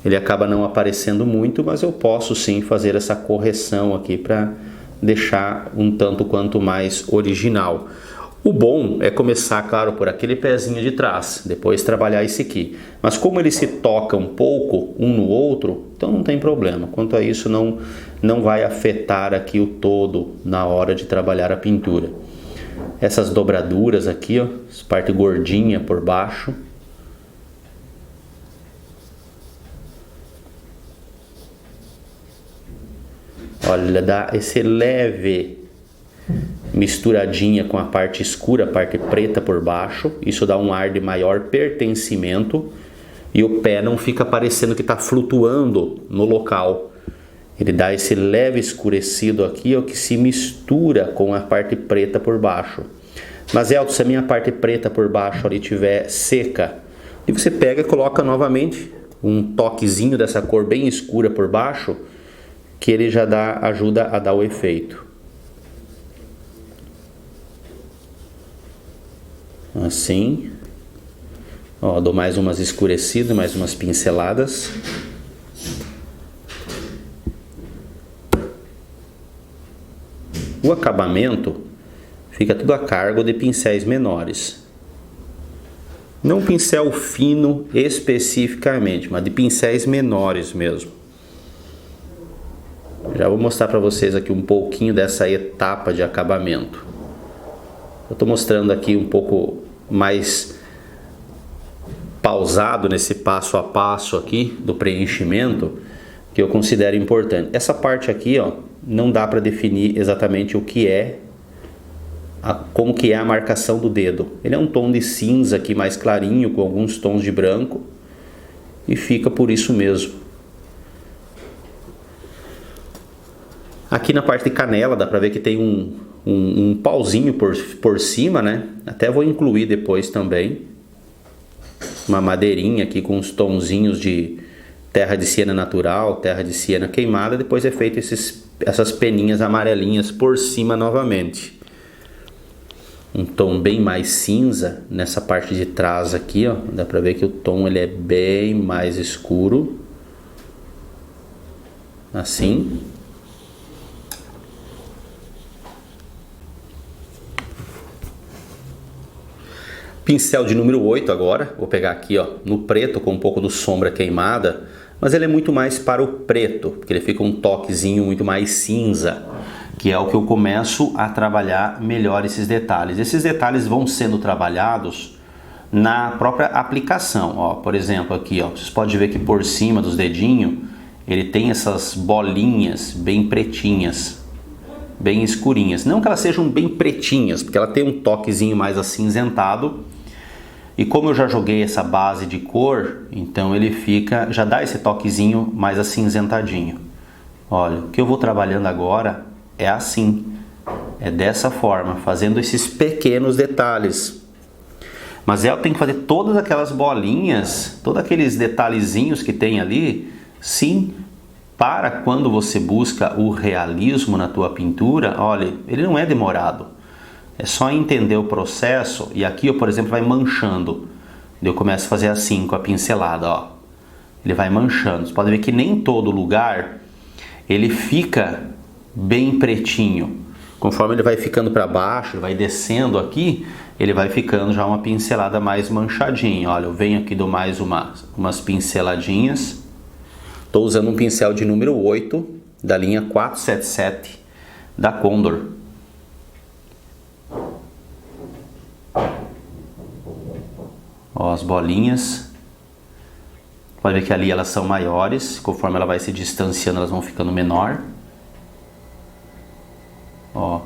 Ele acaba não aparecendo muito, mas eu posso sim fazer essa correção aqui para deixar um tanto quanto mais original. O bom é começar, claro, por aquele pezinho de trás, depois trabalhar esse aqui. Mas como ele se toca um pouco um no outro, então não tem problema. Quanto a isso, não vai afetar aqui o todo na hora de trabalhar a pintura. Essas dobraduras aqui, ó, essa parte gordinha por baixo. Olha, dá esse leve misturadinha com a parte escura, a parte preta por baixo. Isso dá um ar de maior pertencimento e o pé não fica parecendo que está flutuando no local. Ele dá esse leve escurecido aqui, ó, que se mistura com a parte preta por baixo. Mas Elton, se a minha parte preta por baixo ali estiver seca, e você pega e coloca novamente um toquezinho dessa cor bem escura por baixo, que ele já ajuda a dar o efeito. Assim. Ó, dou mais umas escurecidas, mais umas pinceladas. O acabamento fica tudo a cargo de pincéis menores. Não pincel fino especificamente, mas de pincéis menores mesmo. Já vou mostrar para vocês aqui um pouquinho dessa etapa de acabamento. Eu estou mostrando aqui um pouco mais pausado nesse passo a passo aqui do preenchimento, que eu considero importante. Essa parte aqui, ó, não dá para definir exatamente o que é, como que é a marcação do dedo. Ele é um tom de cinza aqui mais clarinho, com alguns tons de branco, e fica por isso mesmo. Aqui na parte de canela dá para ver que tem um pauzinho por cima, né? Até vou incluir depois também. Uma madeirinha aqui com uns tonzinhos de terra de siena natural, terra de siena queimada. Depois é feito essas peninhas amarelinhas por cima novamente. Um tom bem mais cinza nessa parte de trás aqui, ó. Dá pra ver que o tom ele é bem mais escuro. Assim. Pincel de número 8 agora, vou pegar aqui, ó, no preto com um pouco do sombra queimada, mas ele é muito mais para o preto, porque ele fica um toquezinho muito mais cinza, que é o que eu começo a trabalhar melhor esses detalhes. Esses detalhes vão sendo trabalhados na própria aplicação, ó, por exemplo aqui, ó, vocês podem ver que por cima dos dedinhos ele tem essas bolinhas bem pretinhas, bem escurinhas, não que elas sejam bem pretinhas, porque ela tem um toquezinho mais acinzentado. E como eu já joguei essa base de cor, então ele fica, já dá esse toquezinho mais acinzentadinho. Olha, o que eu vou trabalhando agora é assim, é dessa forma, fazendo esses pequenos detalhes. Mas ela tem que fazer todas aquelas bolinhas, todos aqueles detalhezinhos que tem ali, sim, para quando você busca o realismo na tua pintura, olha, ele não é demorado. É só entender o processo, e aqui, por exemplo, vai manchando. Eu começo a fazer assim com a pincelada, ó. Ele vai manchando. Você pode ver que nem todo lugar ele fica bem pretinho. Conforme ele vai ficando para baixo, ele vai descendo aqui, ele vai ficando já uma pincelada mais manchadinha. Olha, eu venho aqui, dou mais umas pinceladinhas. Estou usando um pincel de número 8 da linha 477 da Condor. Ó, as bolinhas, pode ver que ali elas são maiores, conforme ela vai se distanciando elas vão ficando menor. Ó,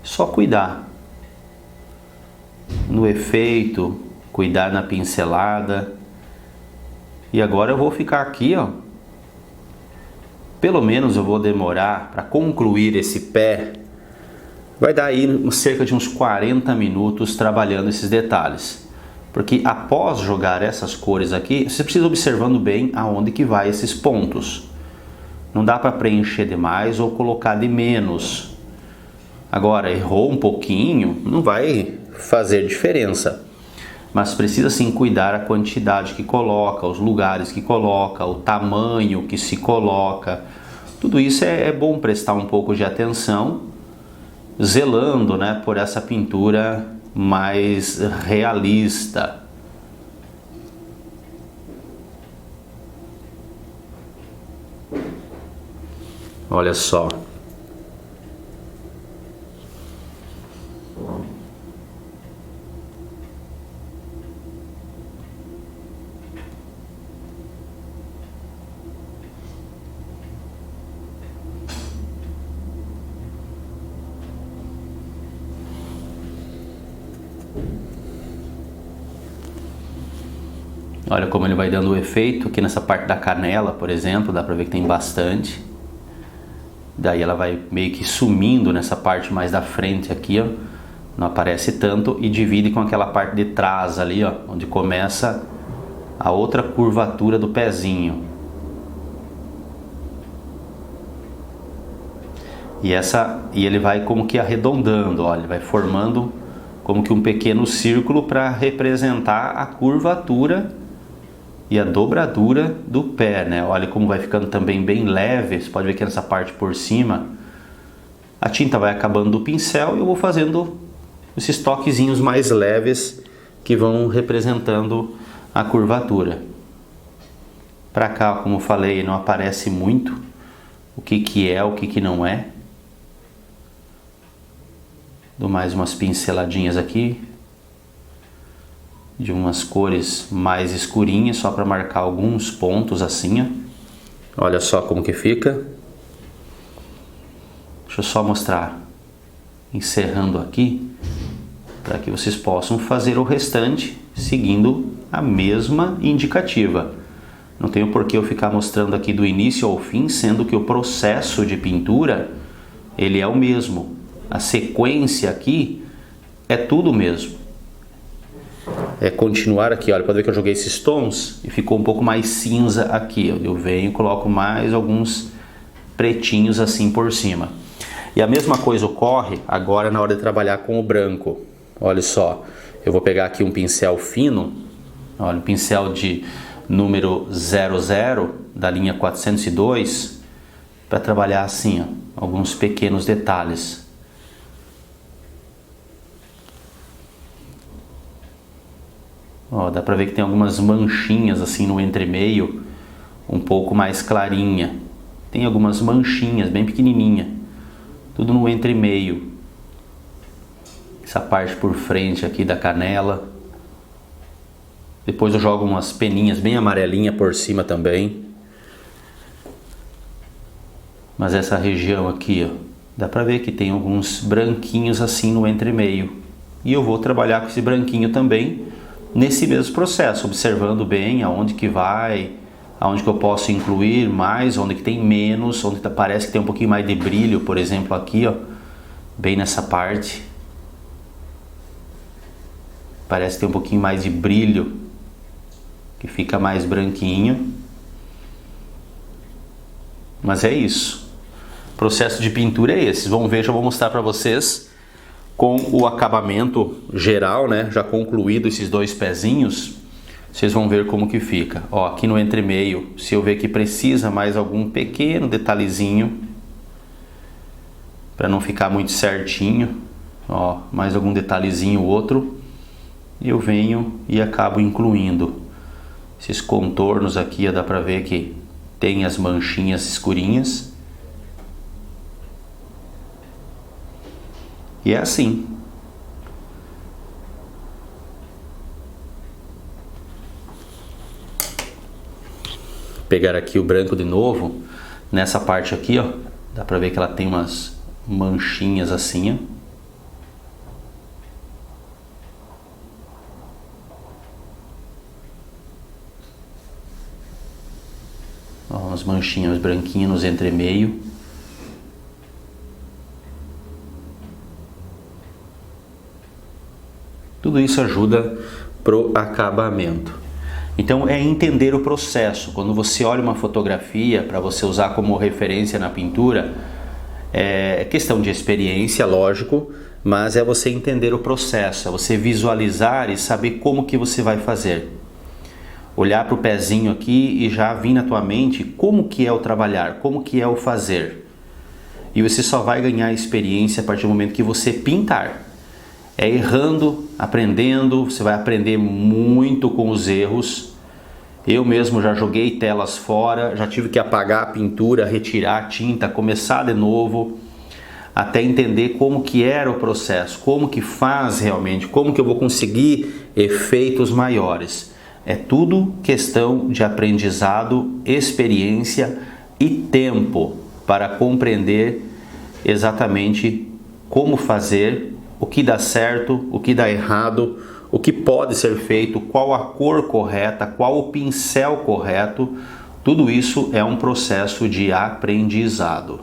só cuidar no efeito, cuidar na pincelada. E agora eu vou ficar aqui, ó, pelo menos eu vou demorar para concluir esse pé, vai dar aí cerca de uns 40 minutos trabalhando esses detalhes. Porque após jogar essas cores aqui, você precisa observando bem aonde que vai esses pontos. Não dá para preencher demais ou colocar de menos. Agora, errou um pouquinho, não vai fazer diferença. Mas precisa sim cuidar a quantidade que coloca, os lugares que coloca, o tamanho que se coloca. Tudo isso é bom prestar um pouco de atenção, zelando, né, por essa pintura mais realista. Olha só. Olha como ele vai dando o efeito aqui nessa parte da canela, por exemplo, dá pra ver que tem bastante. Daí ela vai meio que sumindo nessa parte mais da frente aqui, ó. Não aparece tanto e divide com aquela parte de trás ali, ó, onde começa a outra curvatura do pezinho. E ele vai como que arredondando, ó, ele vai formando como que um pequeno círculo para representar a curvatura e a dobradura do pé, né? Olha como vai ficando também bem leve. Você pode ver que nessa parte por cima a tinta vai acabando do pincel e eu vou fazendo esses toquezinhos mais leves que vão representando a curvatura. Para cá, como eu falei, não aparece muito o que é, o que não é. Dou mais umas pinceladinhas aqui de umas cores mais escurinhas, só para marcar alguns pontos assim, ó. Olha só como que fica. Deixa eu só mostrar, encerrando aqui, para que vocês possam fazer o restante seguindo a mesma indicativa. Não tenho por que eu ficar mostrando aqui do início ao fim, sendo que o processo de pintura, ele é o mesmo. A sequência aqui é tudo o mesmo. É continuar aqui, olha, pode ver que eu joguei esses tons e ficou um pouco mais cinza aqui. Eu venho e coloco mais alguns pretinhos assim por cima. E a mesma coisa ocorre agora na hora de trabalhar com o branco. Olha só, eu vou pegar aqui um pincel fino, olha, um pincel de número 00 da linha 402, para trabalhar assim, ó, alguns pequenos detalhes. Ó, dá pra ver que tem algumas manchinhas assim no entremeio, um pouco mais clarinha. Tem algumas manchinhas bem pequenininha, tudo no entremeio. Essa parte por frente aqui da canela. Depois eu jogo umas peninhas bem amarelinha por cima também. Mas essa região aqui, ó, dá pra ver que tem alguns branquinhos assim no entremeio. E eu vou trabalhar com esse branquinho também nesse mesmo processo, observando bem aonde que vai, aonde que eu posso incluir mais, onde que tem menos, onde parece que tem um pouquinho mais de brilho, por exemplo aqui, ó, bem nessa parte. Parece que tem um pouquinho mais de brilho, que fica mais branquinho. Mas é isso. O processo de pintura é esse. Vamos ver, já vou mostrar para vocês com o acabamento geral, né? Já concluído esses dois pezinhos, vocês vão ver como que fica. Ó, aqui no entremeio, se eu ver que precisa mais algum pequeno detalhezinho, para não ficar muito certinho, ó, mais algum detalhezinho outro, eu venho e acabo incluindo. Esses contornos aqui, ó, dá para ver que tem as manchinhas escurinhas. E é assim. Pegar aqui o branco de novo, nessa parte aqui, ó, dá pra ver que ela tem umas manchinhas assim, ó. Ó, umas manchinhas branquinhas nos entremeio. Tudo isso ajuda pro acabamento. Então é entender o processo. Quando você olha uma fotografia para você usar como referência na pintura, é questão de experiência, lógico, mas é você entender o processo, é você visualizar e saber como que você vai fazer. Olhar para o pezinho aqui e já vir na tua mente como que é o trabalhar, como que é o fazer. E você só vai ganhar experiência a partir do momento que você pintar. É errando, aprendendo, você vai aprender muito com os erros. Eu mesmo já joguei telas fora, já tive que apagar a pintura, retirar a tinta, começar de novo, até entender como que era o processo, como que faz realmente, como que eu vou conseguir efeitos maiores. É tudo questão de aprendizado, experiência e tempo para compreender exatamente como fazer, o que dá certo, o que dá errado, o que pode ser feito, qual a cor correta, qual o pincel correto. Tudo isso é um processo de aprendizado.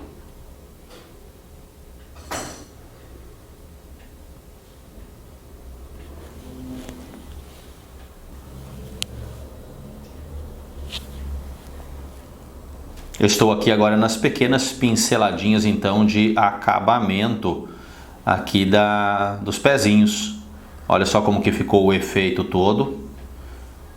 Eu estou aqui agora nas pequenas pinceladinhas então de acabamento aqui dos pezinhos. Olha só como que ficou o efeito todo.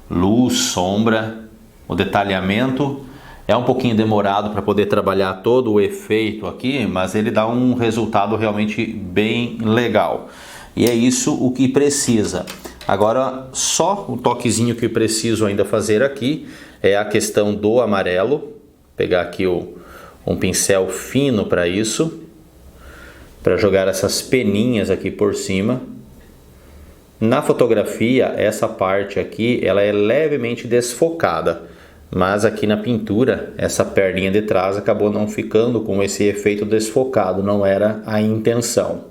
Luz, sombra, o detalhamento. É um pouquinho demorado para poder trabalhar todo o efeito aqui, mas ele dá um resultado realmente bem legal. E é isso o que precisa. Agora só o toquezinho que eu preciso ainda fazer aqui é a questão do amarelo. Pegar aqui um pincel fino para isso, para jogar essas peninhas aqui por cima. Na fotografia, essa parte aqui, ela é levemente desfocada, mas aqui na pintura, essa perninha de trás acabou não ficando com esse efeito desfocado, não era a intenção.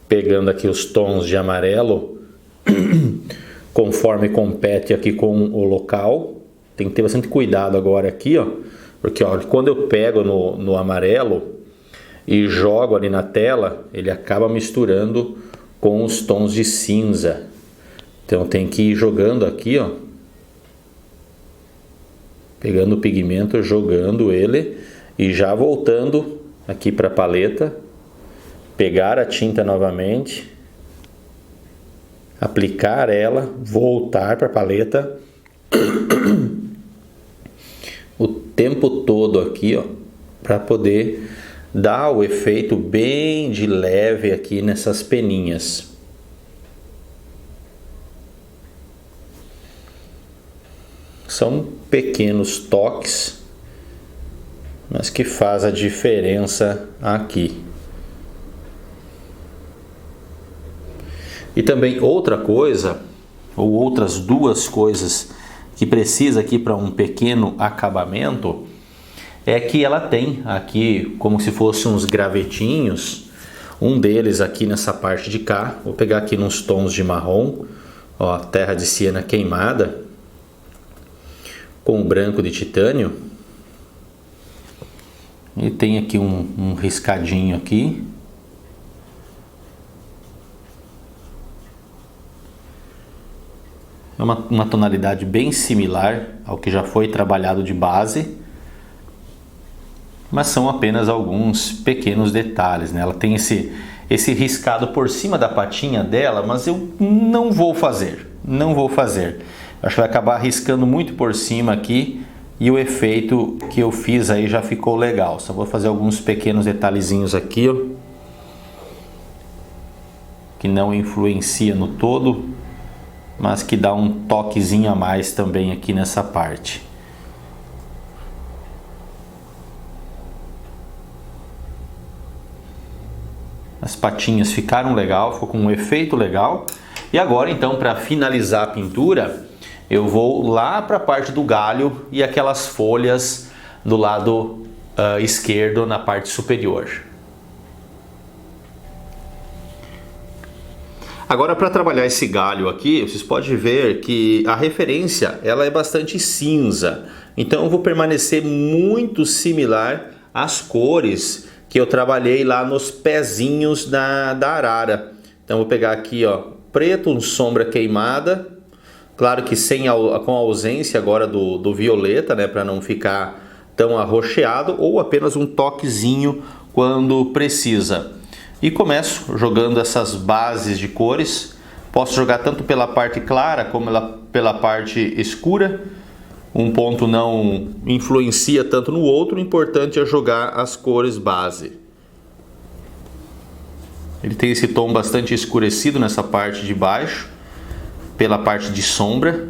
Pegando aqui os tons de amarelo, conforme compete aqui com o local. Tem que ter bastante cuidado agora aqui, ó, porque ó, quando eu pego no amarelo e jogo ali na tela, ele acaba misturando com os tons de cinza. Então tem que ir jogando aqui, ó, pegando o pigmento, jogando ele e já voltando aqui para a paleta, pegar a tinta novamente, aplicar ela, voltar para a paleta o tempo todo aqui, ó, para poder dar o efeito bem de leve aqui nessas peninhas. São pequenos toques, mas que faz a diferença aqui. E também outra coisa, ou outras duas coisas que precisa aqui para um pequeno acabamento, é que ela tem aqui como se fossem uns gravetinhos, um deles aqui nessa parte de cá. Vou pegar aqui nos tons de marrom, ó, terra de siena queimada, com branco de titânio, e tem aqui um riscadinho aqui. É uma tonalidade bem similar ao que já foi trabalhado de base, mas são apenas alguns pequenos detalhes, né? Ela tem esse riscado por cima da patinha dela, mas eu não vou fazer. Acho que vai acabar riscando muito por cima aqui e o efeito que eu fiz aí já ficou legal. Só vou fazer alguns pequenos detalhezinhos aqui, ó, que não influencia no todo, mas que dá um toquezinho a mais também aqui nessa parte. As patinhas ficaram legal, ficou com um efeito legal. E agora então, para finalizar a pintura, eu vou lá para a parte do galho e aquelas folhas do lado esquerdo na parte superior. Agora, para trabalhar esse galho aqui, vocês podem ver que a referência ela é bastante cinza. Então eu vou permanecer muito similar às cores que eu trabalhei lá nos pezinhos da arara. Então vou pegar aqui, ó, preto, um sombra queimada, claro que com a ausência agora do violeta, né, para não ficar tão arroxeado, ou apenas um toquezinho quando precisa. E começo jogando essas bases de cores. Posso jogar tanto pela parte clara como pela parte escura. Um ponto não influencia tanto no outro, o importante é jogar as cores base. Ele tem esse tom bastante escurecido nessa parte de baixo, pela parte de sombra.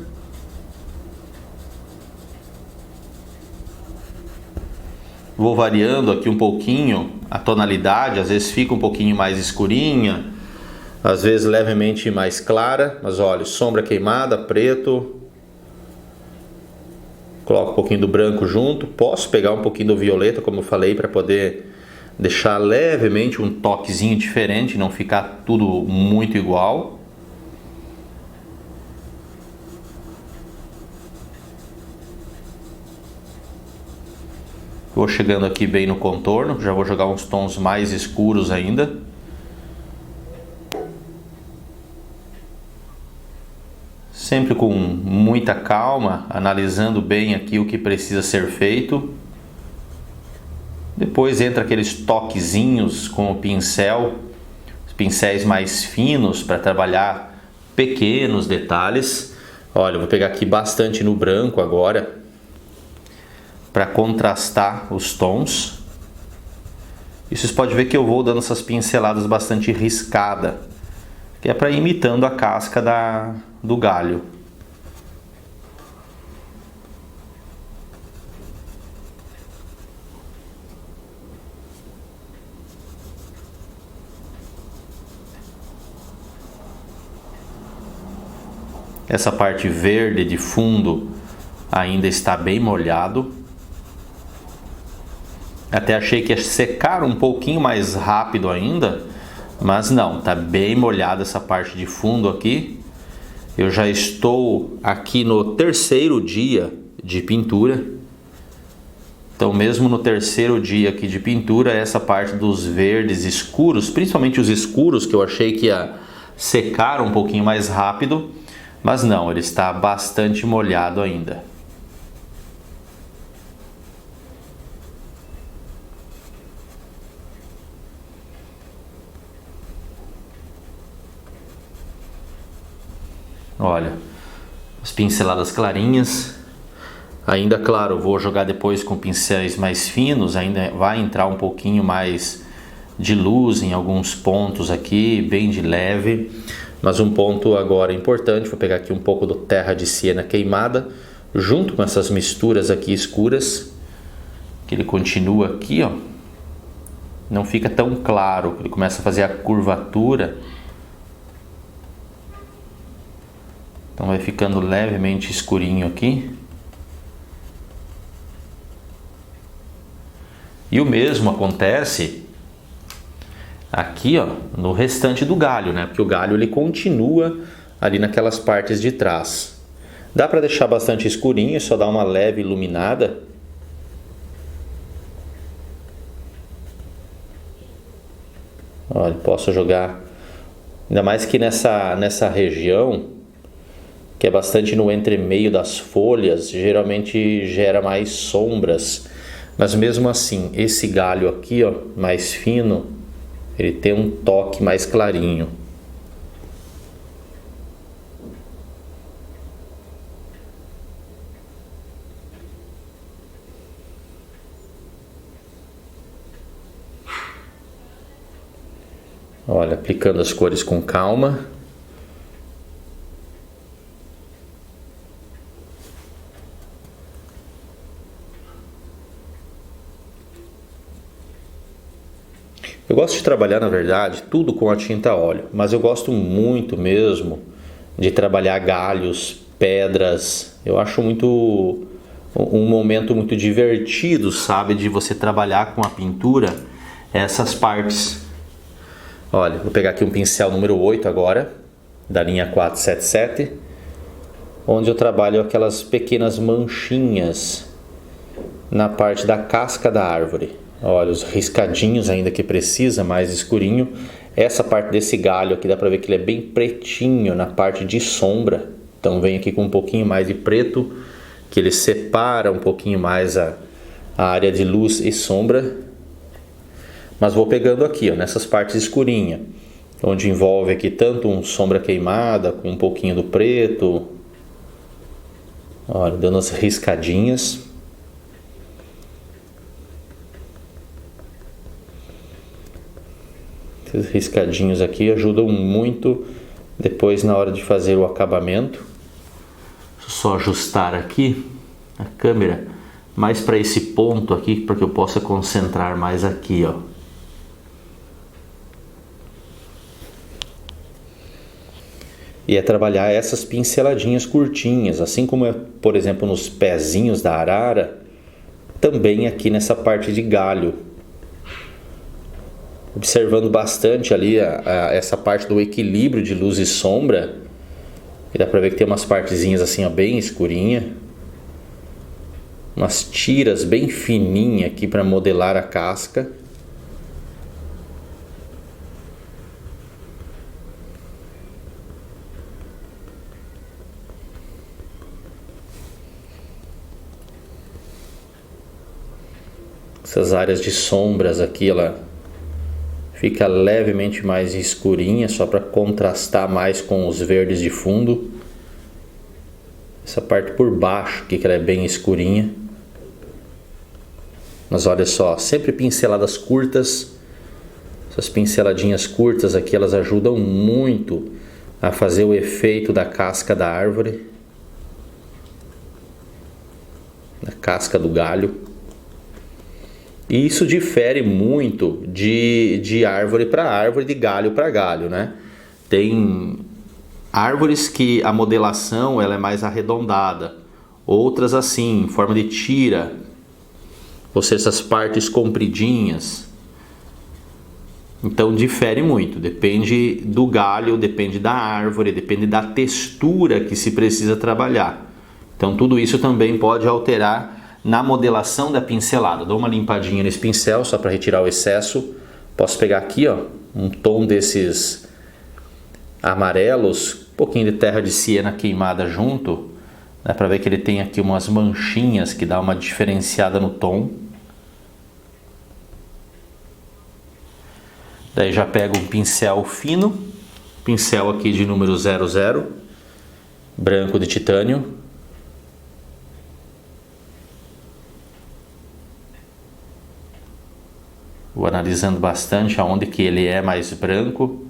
Vou variando aqui um pouquinho a tonalidade, às vezes fica um pouquinho mais escurinha, às vezes levemente mais clara, mas olha, sombra queimada, preto. Coloco um pouquinho do branco junto, posso pegar um pouquinho do violeta, como eu falei, para poder deixar levemente um toquezinho diferente, não ficar tudo muito igual. Vou chegando aqui bem no contorno, já vou jogar uns tons mais escuros ainda. Sempre com muita calma, analisando bem aqui o que precisa ser feito. Depois entra aqueles toquezinhos com o pincel, os pincéis mais finos para trabalhar pequenos detalhes. Olha, eu vou pegar aqui bastante no branco agora, para contrastar os tons. E vocês podem ver que eu vou dando essas pinceladas bastante riscada, que é para ir imitando a casca do galho. Essa parte verde de fundo ainda está bem molhado. Até achei que ia secar um pouquinho mais rápido ainda, mas não, está bem molhada essa parte de fundo aqui. Eu já estou aqui no terceiro dia de pintura. Então mesmo no terceiro dia aqui de pintura, essa parte dos verdes escuros, principalmente os escuros, que eu achei que ia secar um pouquinho mais rápido, mas não, ele está bastante molhado ainda. Olha, as pinceladas clarinhas. Ainda, claro, vou jogar depois com pincéis mais finos, ainda vai entrar um pouquinho mais de luz em alguns pontos aqui, bem de leve. Mas um ponto agora importante, vou pegar aqui um pouco do terra de siena queimada, junto com essas misturas aqui escuras, que ele continua aqui, ó. Não fica tão claro, ele começa a fazer a curvatura. Então vai ficando levemente escurinho aqui. E o mesmo acontece aqui, ó, no restante do galho, né? Porque o galho ele continua ali naquelas partes de trás. Dá para deixar bastante escurinho, só dar uma leve iluminada. Olha, posso jogar, ainda mais que nessa região, que é bastante no entremeio das folhas, geralmente gera mais sombras. Mas mesmo assim, esse galho aqui, ó, mais fino, ele tem um toque mais clarinho. Olha, aplicando as cores com calma. Eu gosto de trabalhar, na verdade, tudo com a tinta a óleo, mas eu gosto muito mesmo de trabalhar galhos, pedras. Eu acho um momento muito divertido, sabe, de você trabalhar com a pintura essas partes. Olha, vou pegar aqui um pincel número 8 agora, da linha 477, onde eu trabalho aquelas pequenas manchinhas na parte da casca da árvore. Olha, os riscadinhos ainda que precisa, mais escurinho. Essa parte desse galho aqui dá pra ver que ele é bem pretinho na parte de sombra. Então vem aqui com um pouquinho mais de preto, que ele separa um pouquinho mais a área de luz e sombra. Mas vou pegando aqui, ó, nessas partes escurinhas, onde envolve aqui tanto um sombra queimada com um pouquinho do preto. Olha, dando as riscadinhas. Esses riscadinhos aqui ajudam muito depois na hora de fazer o acabamento. Deixa eu só ajustar aqui a câmera mais para esse ponto aqui, para que eu possa concentrar mais aqui, ó. E é trabalhar essas pinceladinhas curtinhas, assim como é, por exemplo, nos pezinhos da arara, também aqui nessa parte de galho. Observando bastante ali essa parte do equilíbrio de luz e sombra. E dá pra ver que tem umas partezinhas assim, ó, bem escurinha. Umas tiras bem fininhas aqui para modelar a casca. Essas áreas de sombras aqui, ela fica levemente mais escurinha, só para contrastar mais com os verdes de fundo. Essa parte por baixo aqui, que ela é bem escurinha. Mas olha só, sempre pinceladas curtas. Essas pinceladinhas curtas aqui, elas ajudam muito a fazer o efeito da casca da árvore, da casca do galho. E isso difere muito de árvore para árvore, de galho para galho, né? Tem árvores que a modelação ela é mais arredondada, outras assim, em forma de tira, ou seja, essas partes compridinhas. Então difere muito, depende do galho, depende da árvore, depende da textura que se precisa trabalhar. Então tudo isso também pode alterar na modelação da pincelada. Dou uma limpadinha nesse pincel só para retirar o excesso. Posso pegar aqui, ó, um tom desses amarelos, um pouquinho de terra de siena queimada junto. Dá para ver que ele tem aqui umas manchinhas que dá uma diferenciada no tom. Daí já pego um pincel fino, pincel aqui de número 00, branco de titânio. Vou analisando bastante aonde que ele é mais branco.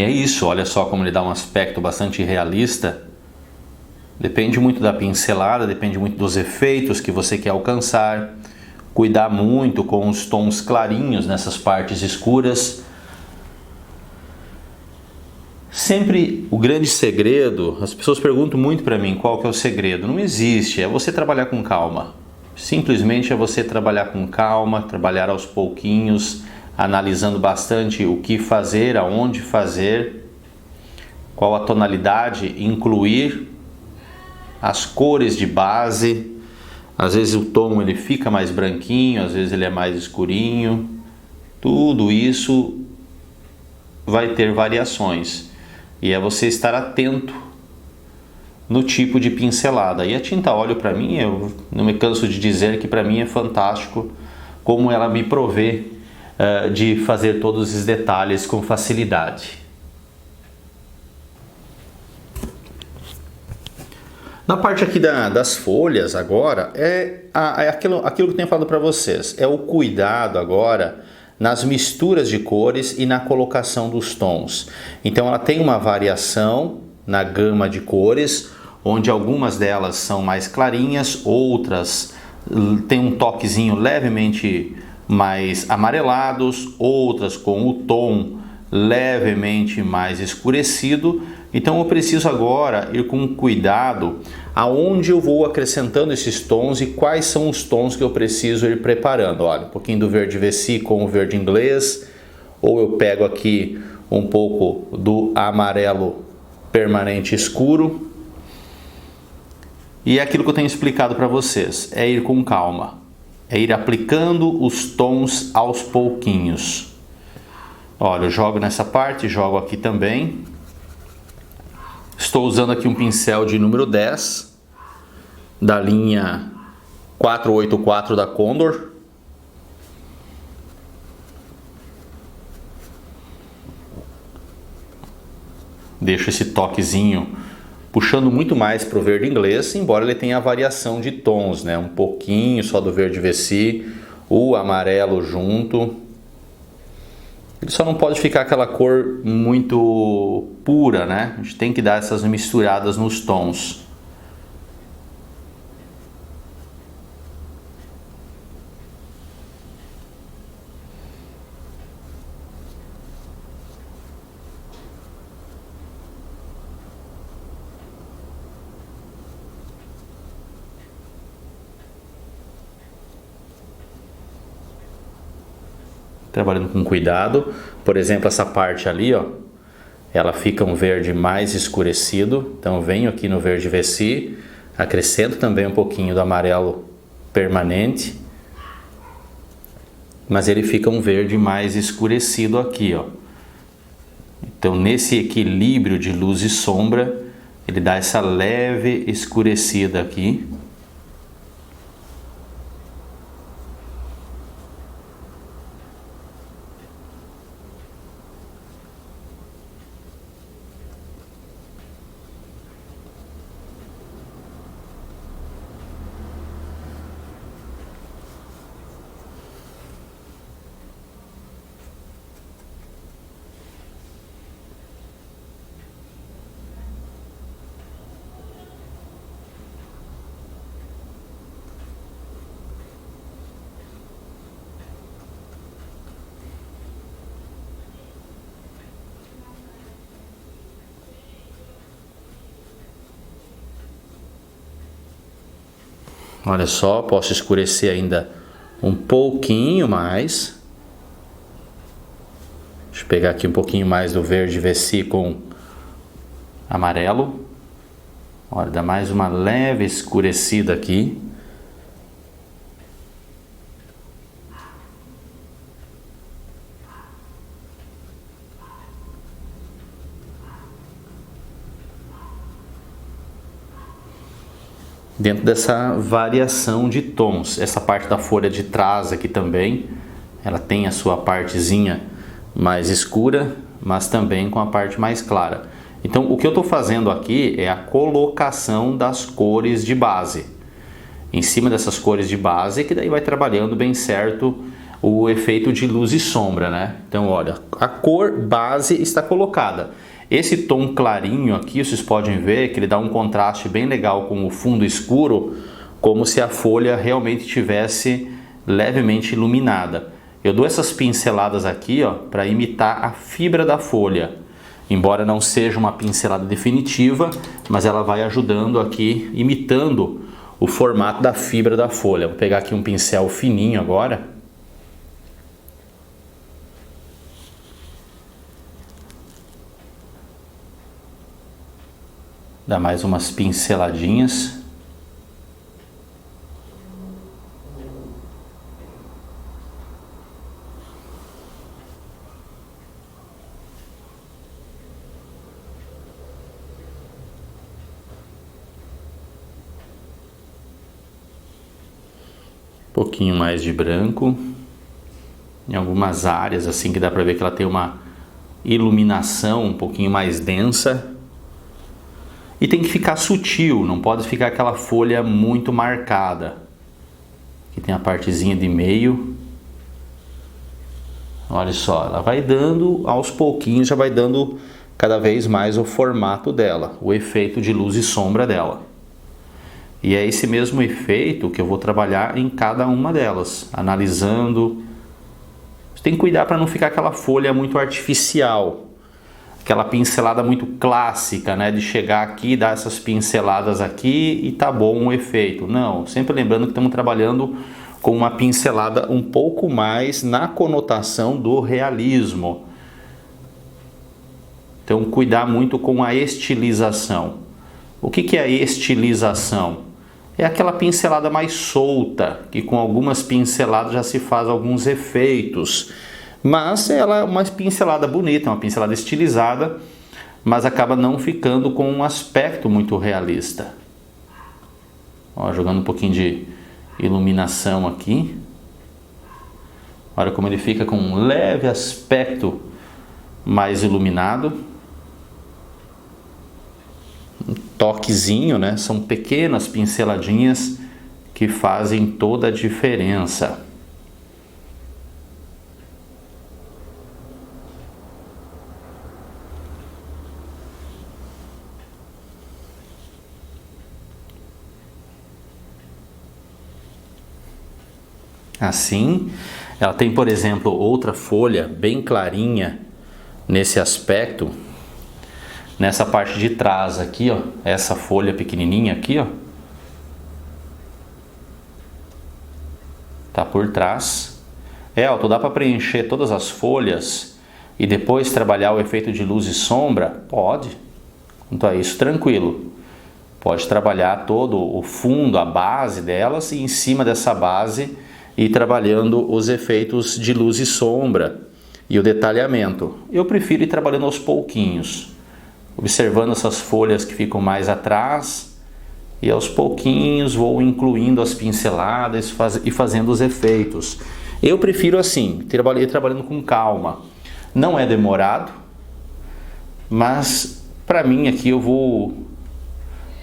E é isso, olha só como ele dá um aspecto bastante realista. Depende muito da pincelada, depende muito dos efeitos que você quer alcançar. Cuidar muito com os tons clarinhos nessas partes escuras. Sempre o grande segredo, as pessoas perguntam muito para mim qual que é o segredo. Não existe, é você trabalhar com calma. Simplesmente é você trabalhar com calma, trabalhar aos pouquinhos, analisando bastante o que fazer, aonde fazer, qual a tonalidade, incluir as cores de base. Às vezes o tom ele fica mais branquinho, às vezes ele é mais escurinho. Tudo isso vai ter variações. E é você estar atento no tipo de pincelada. E a tinta óleo para mim, eu não me canso de dizer que para mim é fantástico como ela me provê de fazer todos os detalhes com facilidade. Na parte aqui das folhas agora, é aquilo que eu tenho falado para vocês, é o cuidado agora nas misturas de cores e na colocação dos tons. Então ela tem uma variação na gama de cores, onde algumas delas são mais clarinhas, outras tem um toquezinho levemente mais amarelados, outras com o tom levemente mais escurecido. Então eu preciso agora ir com cuidado aonde eu vou acrescentando esses tons e quais são os tons que eu preciso ir preparando. Olha, um pouquinho do verde Vessi com o verde inglês, ou eu pego aqui um pouco do amarelo permanente escuro. E é aquilo que eu tenho explicado para vocês, é ir com calma, é ir aplicando os tons aos pouquinhos. Olha, eu jogo nessa parte, jogo aqui também. Estou usando aqui um pincel de número 10, da linha 484 da Condor. Deixo esse toquezinho puxando muito mais para o verde inglês, embora ele tenha a variação de tons, né? Um pouquinho só do verde Vessi, o amarelo junto. Ele só não pode ficar aquela cor muito pura, né? A gente tem que dar essas misturadas nos tons. Trabalhando com cuidado. Por exemplo, essa parte ali, ó, ela fica um verde mais escurecido. Então venho aqui no verde Vessi, acrescento também um pouquinho do amarelo permanente, mas ele fica um verde mais escurecido aqui, ó. Então nesse equilíbrio de luz e sombra, ele dá essa leve escurecida aqui. Olha só, posso escurecer ainda um pouquinho mais. Deixa eu pegar aqui um pouquinho mais do verde Vessi com amarelo. Olha, dá mais uma leve escurecida aqui. Dentro dessa variação de tons, essa parte da folha de trás aqui também, ela tem a sua partezinha mais escura, mas também com a parte mais clara. Então o que eu estou fazendo aqui é a colocação das cores de base. Em cima dessas cores de base, que daí vai trabalhando bem certo o efeito de luz e sombra, né? Então, olha, a cor base está colocada. Esse tom clarinho aqui, vocês podem ver que ele dá um contraste bem legal com o fundo escuro, como se a folha realmente tivesse levemente iluminada. Eu dou essas pinceladas aqui, ó, para imitar a fibra da folha. Embora não seja uma pincelada definitiva, mas ela vai ajudando aqui, imitando o formato da fibra da folha. Vou pegar aqui um pincel fininho agora. Dá mais umas pinceladinhas. Um pouquinho mais de branco. Em algumas áreas assim que dá para ver que ela tem uma iluminação um pouquinho mais densa. E tem que ficar sutil, não pode ficar aquela folha muito marcada. Aqui tem a partezinha de meio. Olha só, ela vai dando, aos pouquinhos já vai dando cada vez mais o formato dela, o efeito de luz e sombra dela. E é esse mesmo efeito que eu vou trabalhar em cada uma delas, analisando. Você tem que cuidar para não ficar aquela folha muito artificial. Aquela pincelada muito clássica, né? De chegar aqui, dar essas pinceladas aqui e tá bom o efeito. Não, sempre lembrando que estamos trabalhando com uma pincelada um pouco mais na conotação do realismo. Então, cuidar muito com a estilização. O que é a estilização? É aquela pincelada mais solta, que com algumas pinceladas já se faz alguns efeitos. Mas ela é uma pincelada bonita, uma pincelada estilizada, mas acaba não ficando com um aspecto muito realista. Ó, jogando um pouquinho de iluminação aqui. Olha como ele fica com um leve aspecto mais iluminado. Um toquezinho, né? São pequenas pinceladinhas que fazem toda a diferença. Assim, ela tem, por exemplo, outra folha bem clarinha nesse aspecto, nessa parte de trás aqui, ó, essa folha pequenininha aqui, ó, tá por trás. Elton, dá para preencher todas as folhas e depois trabalhar o efeito de luz e sombra? Pode. Quanto a isso, tranquilo. Pode trabalhar todo o fundo, a base delas, e em cima dessa base e trabalhando os efeitos de luz e sombra e o detalhamento. Eu prefiro ir trabalhando aos pouquinhos, observando essas folhas que ficam mais atrás, e aos pouquinhos vou incluindo as pinceladas e fazendo os efeitos. Eu prefiro assim, trabalhando com calma. Não é demorado, mas para mim aqui eu vou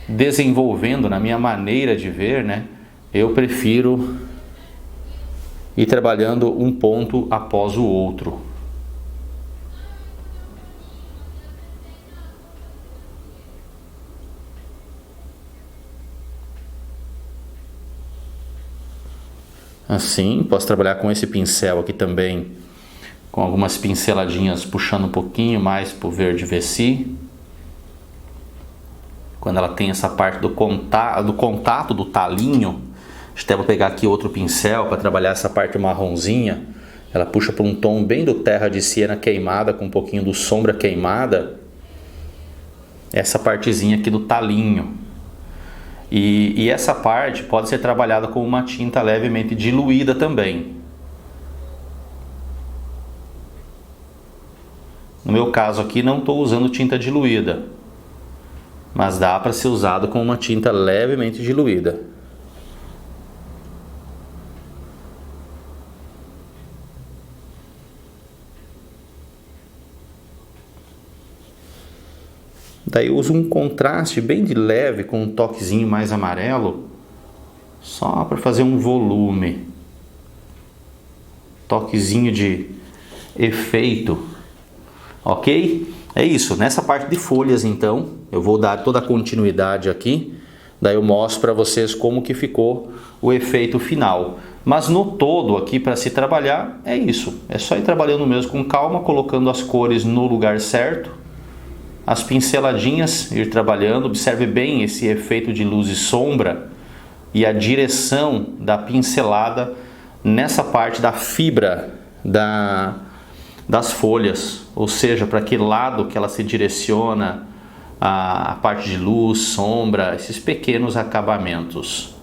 desenvolvendo na minha maneira de ver, né? Eu prefiro e trabalhando um ponto após o outro. Assim, posso trabalhar com esse pincel aqui também, com algumas pinceladinhas puxando um pouquinho mais para o verde Vessi. Quando ela tem essa parte do contato do talinho, até vou pegar aqui outro pincel para trabalhar essa parte marronzinha. Ela puxa para um tom bem do terra de siena queimada, com um pouquinho do sombra queimada. Essa partezinha aqui do talinho. E essa parte pode ser trabalhada com uma tinta levemente diluída também. No meu caso aqui não estou usando tinta diluída, mas dá para ser usado com uma tinta levemente diluída. Daí eu uso um contraste bem de leve com um toquezinho mais amarelo, só para fazer um volume. toquezinho de efeito, ok? É isso, nessa parte de folhas então, eu vou dar toda a continuidade aqui, daí eu mostro para vocês como que ficou o efeito final. Mas no todo aqui para se trabalhar é isso, é só ir trabalhando mesmo com calma, colocando as cores no lugar certo, as pinceladinhas, ir trabalhando, observe bem esse efeito de luz e sombra e a direção da pincelada nessa parte da fibra das folhas, ou seja, para que lado que ela se direciona, a parte de luz, sombra, esses pequenos acabamentos.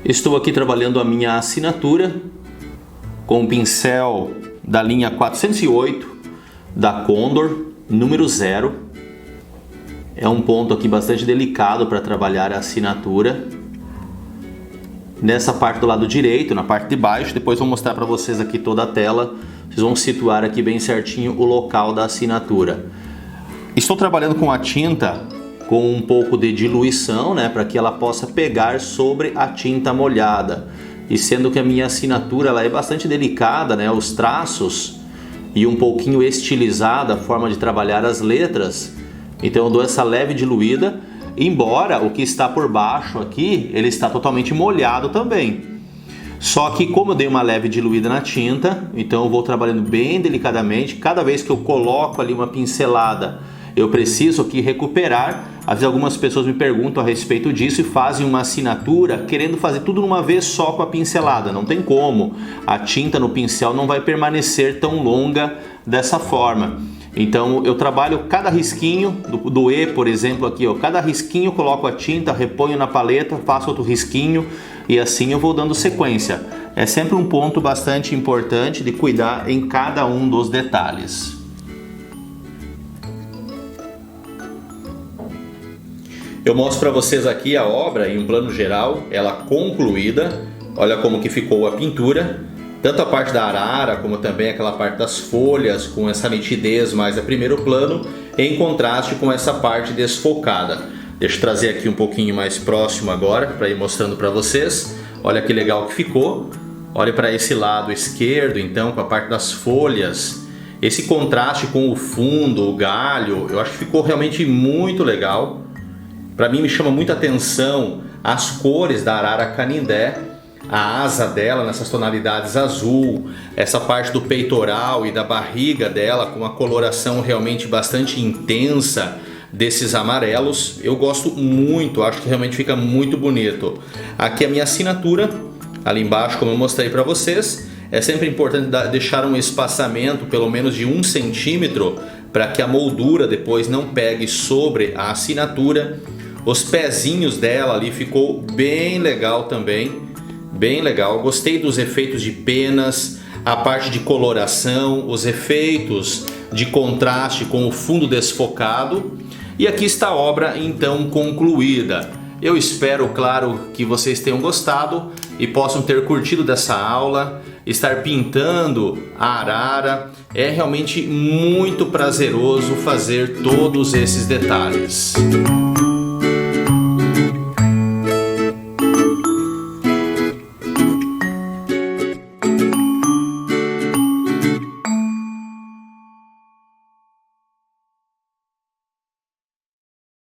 Estou aqui trabalhando a minha assinatura com o pincel da linha 408 da Condor, número 0. É um ponto aqui bastante delicado para trabalhar a assinatura. Nessa parte do lado direito, na parte de baixo, depois vou mostrar para vocês aqui toda a tela. Vocês vão situar aqui bem certinho o local da assinatura. Estou trabalhando com a tinta com um pouco de diluição, né, para que ela possa pegar sobre a tinta molhada. E sendo que a minha assinatura ela é bastante delicada, né, os traços e um pouquinho estilizada a forma de trabalhar as letras, então eu dou essa leve diluída, embora o que está por baixo aqui, ele está totalmente molhado também. Só que como eu dei uma leve diluída na tinta, então eu vou trabalhando bem delicadamente. Cada vez que eu coloco ali uma pincelada, eu preciso aqui recuperar. Às vezes algumas pessoas me perguntam a respeito disso e fazem uma assinatura querendo fazer tudo numa vez só com a pincelada. Não tem como. A tinta no pincel não vai permanecer tão longa dessa forma. Então eu trabalho cada risquinho do E, por exemplo, aqui, ó, cada risquinho eu coloco a tinta, reponho na paleta, faço outro risquinho e assim eu vou dando sequência. É sempre um ponto bastante importante de cuidar em cada um dos detalhes. Eu mostro para vocês aqui a obra em um plano geral, ela concluída. Olha como que ficou a pintura. Tanto a parte da arara, como também aquela parte das folhas, com essa nitidez mais a primeiro plano, em contraste com essa parte desfocada. Deixa eu trazer aqui um pouquinho mais próximo agora, para ir mostrando para vocês. Olha que legal que ficou. Olha para esse lado esquerdo, então, com a parte das folhas. Esse contraste com o fundo, o galho, eu acho que ficou realmente muito legal. Para mim me chama muita atenção as cores da arara canindé, a asa dela nessas tonalidades azul, essa parte do peitoral e da barriga dela com uma coloração realmente bastante intensa desses amarelos. Eu gosto muito, acho que realmente fica muito bonito. Aqui a minha assinatura, ali embaixo, como eu mostrei para vocês. É sempre importante deixar um espaçamento pelo menos de 1 centímetro para que a moldura depois não pegue sobre a assinatura. Os pezinhos dela ali ficou bem legal também, bem legal. Gostei dos efeitos de penas, a parte de coloração, os efeitos de contraste com o fundo desfocado. E aqui está a obra então concluída. Eu espero, claro, que vocês tenham gostado e possam ter curtido dessa aula. Estar pintando a arara é realmente muito prazeroso fazer todos esses detalhes.